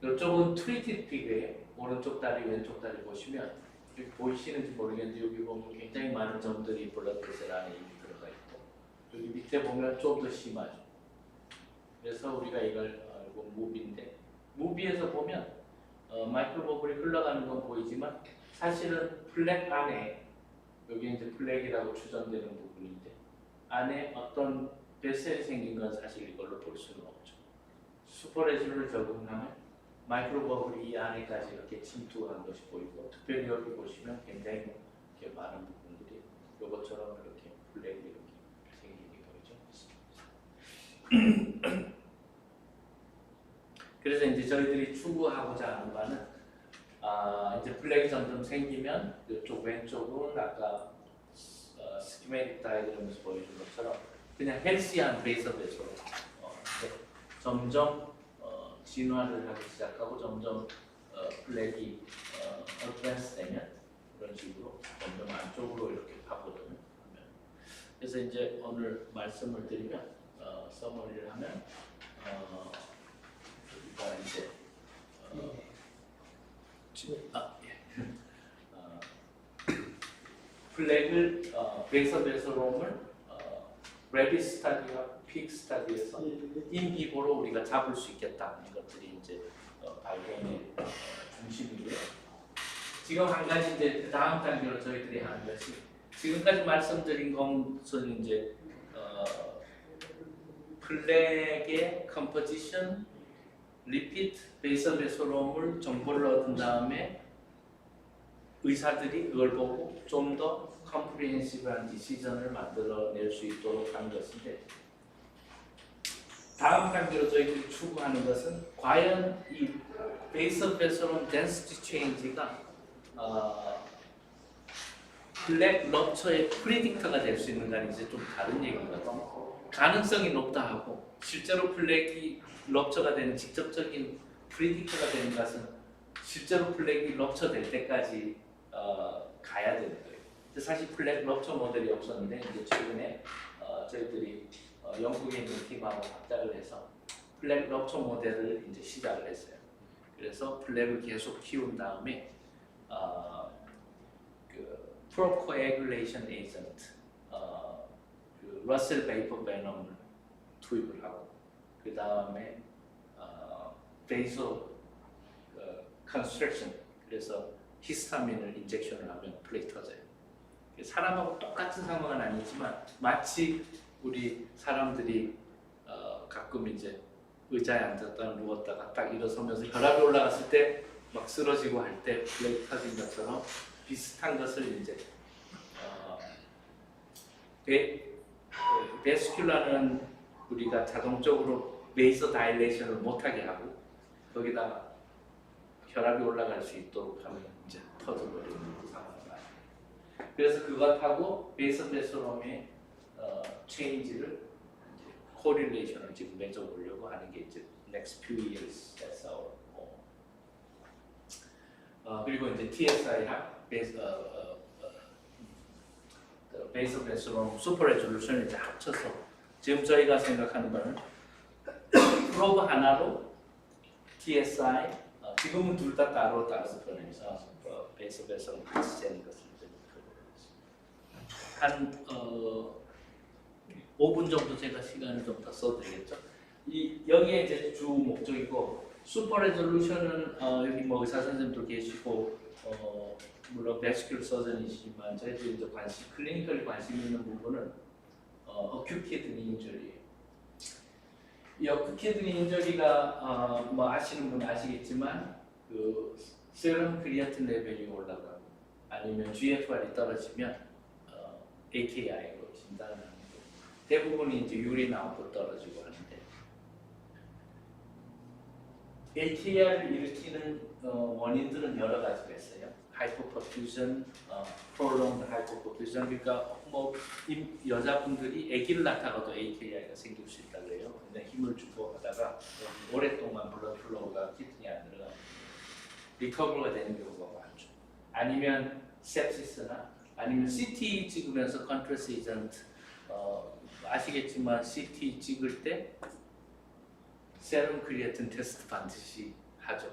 이쪽은 트리티드 피그예요. 오른쪽 다리, 왼쪽 다리 보시면 여기 보이시는지 모르겠는데 여기 보면 굉장히 많은 점들이 블러드 베슬 안에 이미 들어가 있고 여기 밑에 보면 좀 더 심하죠. 그래서 우리가 이걸 무비인데 무비에서 보면 마이크로 버블이 흘러가는 건 보이지만 사실은 플렉 안에 여기 이제 플렉이라고 추정되는 부분인데 안에 어떤 베셀이 생긴 건 사실 이걸로 볼 수는 없죠. 슈퍼레졸을 적응하면 마이크로 버블이 이 안에까지 이렇게 침투한 것이 보이고 특별히 여기 보시면 굉장히 이렇게 많은 부분들이 이것처럼 이렇게 플렉이 이렇게 생기게 보이죠. 그래서 이제 저희들이 추구하고자 하는 바는 이제 플렉이 점점 생기면 이쪽 왼쪽은 아까 스키매틱 다이그램에서 보여준 것처럼 그냥 헬시한 베이서 베솔 점점 진화를 하기 시작하고 점점 플렉이 어드밴스 되면 그런 식으로 점점 안쪽으로 이렇게 파고드는 그래서 이제 오늘 말씀을 드리면 서머리를 하면 이제 플렉을 베이서 베솔롬을 레빗 스타디와 픽 스타디에서 인비보로 우리가 잡을 수 있겠다는 것들이 이제 발견의 중심이고요. 지금 한 가지 이제 그 다음 단계로 저희들이 하는 것이 지금까지 말씀드린 것은 이제 플렉의 컴포지션, 리피트, 베이서베소롬을 정보를 얻은 다음에 의사들이 그걸 보고 좀 더 컴프리헨시브한 디시전을 만들어낼 수 있도록 하는 것인데, 다음 단계로 저희들이 추구하는 것은 과연 이 베이서베소롬 덴시티 체인지가 블랙 럽처의 프리딕터가 될 수 있는가는 이제 좀 다른 얘기거든요. 가능성이 높다 하고 실제로 블랙이 럽처가 되는 직접적인 프리딕터가 되는 것은 실제로 블랙이 럽처 될 때까지 가야 되는 거예요. 사실 블랙 럽처 모델이 없었는데 이제 최근에 저희들이 영국에 있는 팀하고 합작을 해서 블랙 럽처 모델을 이제 시작을 했어요. 그래서 블랙을 계속 키운 다음에 그 프로코애귤레이션 에이전트, 그 러셀 베이퍼 베넘을 투입을 하고, 그 다음에 베이소 컨스트럭션, 그래서 히스타민을 인젝션을 하면 플레이 터져요. 사람하고 똑같은 상황은 아니지만 마치 우리 사람들이 가끔 이제 의자에 앉았다가 누웠다가 딱 일어서면서 혈압이 올라갔을 때 막 쓰러지고 할 때 플레이 터진 것처럼 비슷한 것을 이제 베스큘라는 우리가 자동적으로 베이서 다일레이션을 못하게 하고 거기다가 혈압이 올라갈 수 있도록 하면 이제 터져버리는 상황입니다. 그래서 그것하고 베이서베소롬의 체인지를 코릴레이션을 지금 맺어보려고 하는 게 이제 next few years that's our goal. 그리고 이제 TSI랑 베이서베소롬 슈퍼 레졸루션을 이제 합쳐서 지금 저희가 생각하는 거는 프로브 하나로 TSI, 지금은 둘 다 따로 보내면서 베이서베소롬 같이 재는 것을 한 5분 정도 제가 시간을 좀 더 써도 되겠죠? 여기에 이제 주 목적이고, 슈퍼 레졸루션은 여기 뭐 의사 선생님도 계시고 물론 베스큘 서전이시지만 저희들이 이제 클리니컬 관심 있는 부분은 어큐 키드니 인저리예요. 이 어큐 키드니 인저리가 뭐 아시는 분 아시겠지만 그 세럼 크리아틴 레벨이 올라가고 아니면 GFR이 떨어지면 AKI로 진단을 하는 거. 대부분이 이제 유린 아웃풋 떨어지고 하는데, AKI를 일으키는 원인들은 여러 가지가 있어요. 하이포퍼퓨전, prolonged hypoperfusion. 그러니까 뭐 여자분들이 아기를 낳다가도 AKI가 생길 수 있다 그래요. 근데 힘을 주고 하다가 오랫동안 블러드 플로우가 키드니에 안 들어가면 리커버가 되는 경우가 많죠. 아니면 sepsis나 아니면 CT 찍으면서 컨트라스 에이전트, 아시겠지만 CT 찍을 때 세럼 크리아틴 테스트 반드시 하죠.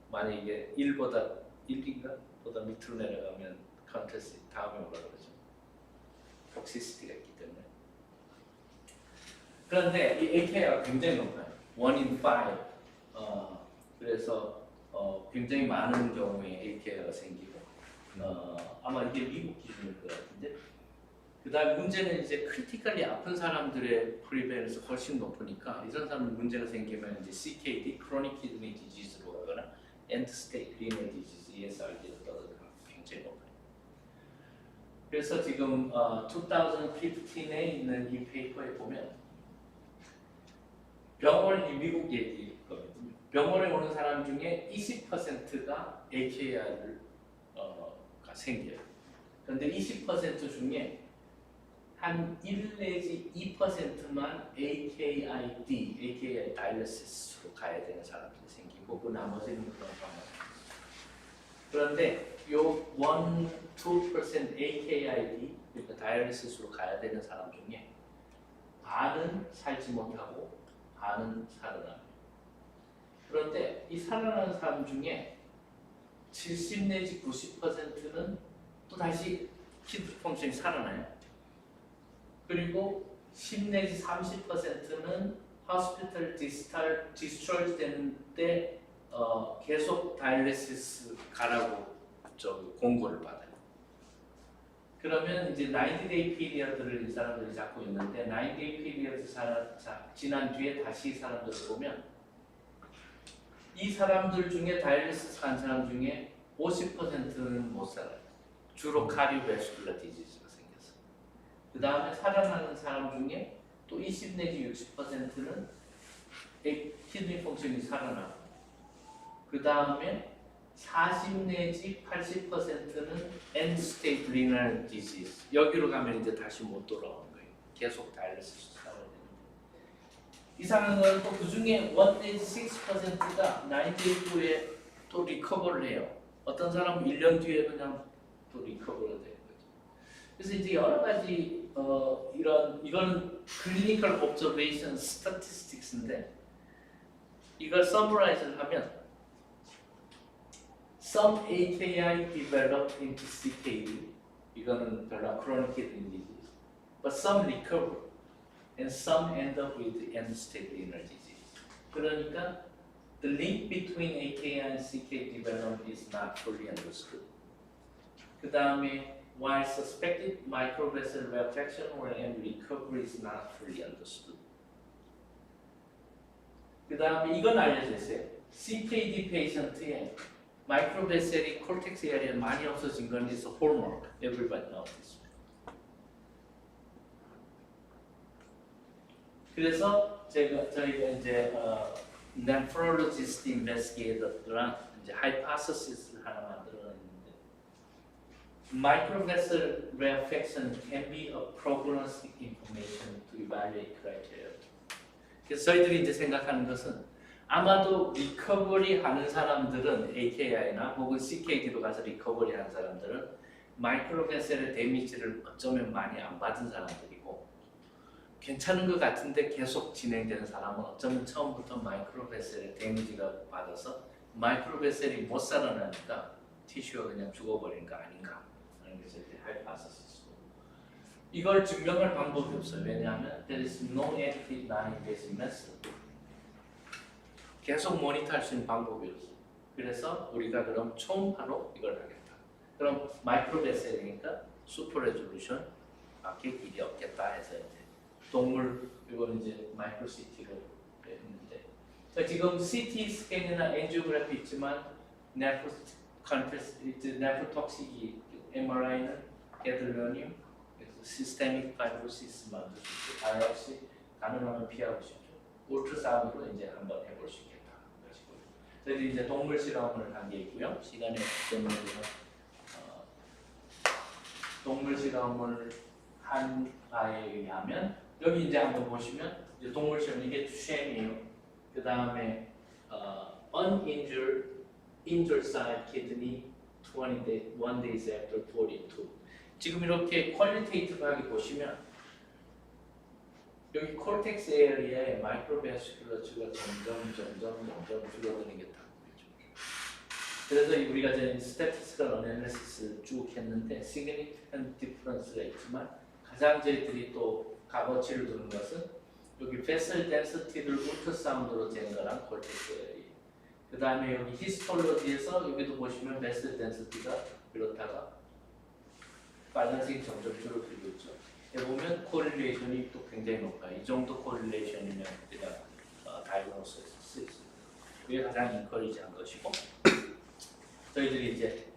만약 이게 1인가 보다 밑으로 내려가면 컨트라스 다음에 오라 그러죠. 톡시시티가 있기 때문에. 그런데 이 AKI가 굉장히 높아요. 1 in 5. 그래서 굉장히 많은 경우에 AKI가 생기고, 아마 이게 미국 기준일 것 같은데, 그 다음 문제는 이제 크리티컬리 아픈 사람들의 프리벤에서 훨씬 높으니까 이런 사람 문제가 생기면 이제 CKD, 크로닉 키드니 디지즈로 가거나 엔드 스테이트 리널 디지즈, ESRD로 떨어져서 굉장히 높아요. 그래서 지금 2015에 있는 이 페이퍼에 보면 병원이 미국 얘기거든요. 병원에 오는 사람 중에 20%가 AKI를 생겨요. 그런데 20% 중에 한 1 내지 2%만 AKID, AKI 다이얼리시스로 가야 되는 사람들이 생기고, 그 나머지는 그런 방법. 그런데 요 1-2% AKID, 그러니까 다이얼리시스로 가야 되는 사람 중에 반은 살지 못하고 반은 살아납니다. 그런데 이 살아나는 사람 중에 70 내지 90%는 또 다시 키드 펑션이 살아나요. 그리고 10 내지 30%는 호스피털 디스처지 되는데 계속 다이얼리시스 가라고 공고를 받아요. 그러면 이제 90day 피리어드를 이 사람들이 잡고 있는데 90day 피리어드 지난 뒤에 다시 이 사람들을 보면 이 사람들 중에 다이얼리시스 한 사람 중에 50%는 못 살아요. 주로 카디오베스쿨러 디지즈가 생겼어요. 그 다음에 살아나는 사람 중에 또 20 내지 60%는 키드니 펑션이 살아나고 그 다음에 40 내지 80%는 end stage renal disease. 여기로 가면 이제 다시 못 돌아오는 거예요. 계속 다이얼리시스 살아야 되는데. 이상한 건 또 그 중에 1 내지 6%가 90day 후에 또 리커버를 해요. 어떤 사람은 1년 뒤에 그냥 또 리커버가 되는 거죠. 그래서 이제 여러 가지 이건 clinical observation statistics인데 이걸 summariz을 하면 Some AKI develop into CKD. 이거는 별로 chronic kidney disease. But some recover, and some end up with end-stage renal disease. 그러니까 the link between AKI and CKD development is not fully understood. 그 다음에 while suspected microvessel retraction and recovery is not fully understood. 그 다음에 이건 알려져 있어요. CKD patient의 마이크로베셀이 콜텍스 에리아에 많이 없어진 건 is a hallmark. Everybody knows this. 그래서 저희가 이제 nephrologist investigator랑 이제 hypothesis를 하나 만들어냈는데 microvessel reaffection can be a prognostic information to evaluate criteria. 그래서 저희들이 이제 생각하는 것은 아마도 리커버리 하는 사람들은 AKI나 혹은 CKD로 가서 리커버리 하는 사람들은 마이크로베셀의 데미지를 어쩌면 많이 안 받은 사람들이고 괜찮은 것 같은데 계속 진행되는 사람은 어쩌면 처음부터 마이크로베셀의 데미지가 받아서 마이크로베셀이 못 살아나니까 티슈가 그냥 죽어버린 거 아닌가 하는 것을 이제 하이파서시스고 이걸 증명할 방법이 없어요. 왜냐하면 there is no active non-invasive method. 계속 모니터할 수 있는 방법이 없어요. 그래서 우리가 그럼 초음파로 이걸 하겠다. 그럼 마이크로베셀이니까 슈퍼 레졸루션 밖에 길이 없겠다 해서 이제 동물 이거는 이제 마이크로 CT로 했는데 지금 CT 스캔이나 엔지오그래피 있지만 네프로톡식이 MRI는 게들러늄 시스테믹 파이브로시스 만들 수 있고 바이옵시 가능하면 피하고 싶죠. 울트라사운드로 이제 한번 해볼 수 있겠다. 저희들이 이제 동물 실험을 한 게 있고요. 시간이 없기 때문에 동물 실험을 한 바에 의하면 여기 이제 한번 보시면 이제 동물 실험 이게 듀셴이에요. 그 다음에 uninjured injured side kidney 1 days after 42. 지금 이렇게 퀄리테이티브하게 보시면 여기 콜텍스 에리아에 마이크로베스큘러츠가 점점 줄어드는 게 다 보이죠. 그래서 우리가 이제 스태티스티컬 어널리시스를 쭉 했는데 significant difference가 있지만 가장 저희들이 또 값어치를 두는 것은 여기 vessel density를 울트라사운드로 잰 거랑 콜텍스 에리아. 그 다음에 여기 히스톨로지에서 여기도 보시면 vessel density가 그렇다가 빨간색이 점점 줄어들고 있죠. 보면 코릴레이션이 또 굉장히 높아요. 이 정도 코릴레이션이면 우리가 다이그노스에서 쓸 수 있습니다. 이게 가장 인커리지한 것이고 저희들이 이제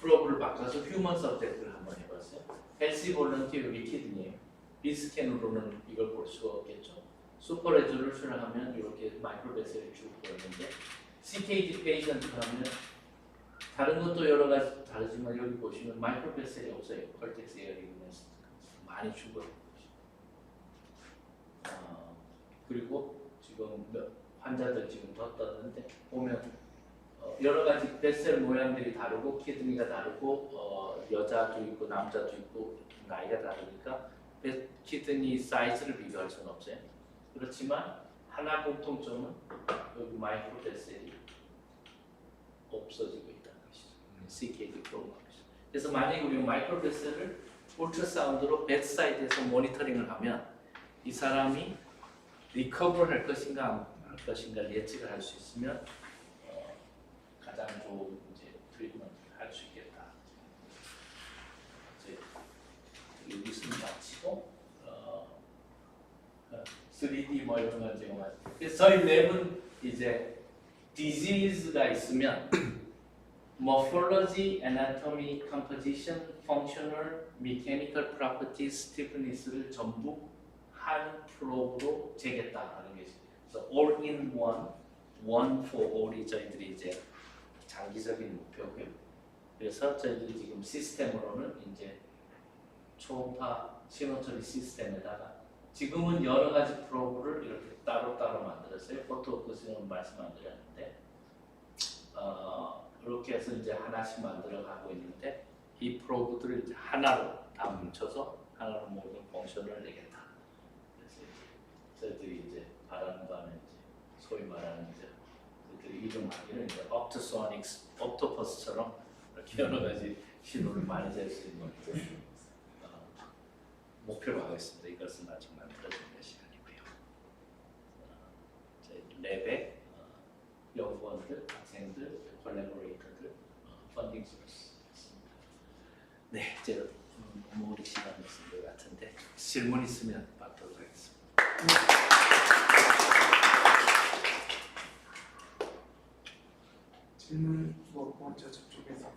프로브를 바꿔서 휴먼 서브젝트를 한번 해봤어요. 헬시 볼런티어 여기 키드니에요. 비스캔으로는 이걸 볼 수가 없겠죠. 슈퍼 레졸루션을 하면 이렇게 마이크로베셀이 쭉 보이는데 CKD 페이션트 하면 다른 것도 여러 가지 다르지만 여기 보시면 마이크로베셀이 없어요. 콜텍스 에어리그네스 많이 죽어요. 그리고 지금 환자들 지금 더 떴는데 보면 여러 가지 베셀 모양들이 다르고 키드니가 다르고 여자도 있고 남자도 있고 나이가 다르니까 키드니 사이즈를 비교할 수는 없어요. 그렇지만 하나 공통점은 여기 마이크로베셀이 없어지고 있다는 것이죠. CKD 프로그램. 그래서 만약에 우리가 마이크로베셀을 울트라사운드로 베드사이드에서 모니터링을 하면 이 사람이 리커버를 할 것인가 안 할 것인가 예측을 할 수 있으면 가장 좋은 이제 트리트먼트를 할 수 있겠다. 3D 뭐 이런 걸 제공하죠. 그래서 저희 랩은 이제 disease가 있으면 morphology, anatomy, composition, functional, mechanical properties, stiffness를 전부 한 프로브로 재겠다라는 것이. 그래서 all in one, one for all이 저희들이 이제 장기적인 목표고요. 그래서 저희들이 지금 시스템으로는 이제 초음파 신호처리 시스템에다가 지금은 여러 가지 프로브를 이렇게 따로따로 만들었어요. 포토포스는 말씀 안 드렸는데 그렇게 해서 이제 하나씩 만들어 가고 있는데 이 프로브들을 이제 하나로 다 뭉쳐서 하나로 모든 펑션을 내겠다. 그래서 이제 저희들이 이제 바라는 바는 이제 소위 말하는 이제 그들이 이름하기는 이제 옵토소닉스, 옵토퍼스처럼 이렇게 여러 가지 신호를 많이 잴 수 있는 목표로 하고 있습니다. 이것은 아직 만들어진 것이 아니고요. 저희 랩의 연구원들, 학생들, 콜래보레이터들 펀딩 소스 있습니다. 네, 이제 너무 오래 시간 됐을 것 같은데 질문 있으면 받도록 하겠습니다. 질문 뭐 먼저 저쪽에서.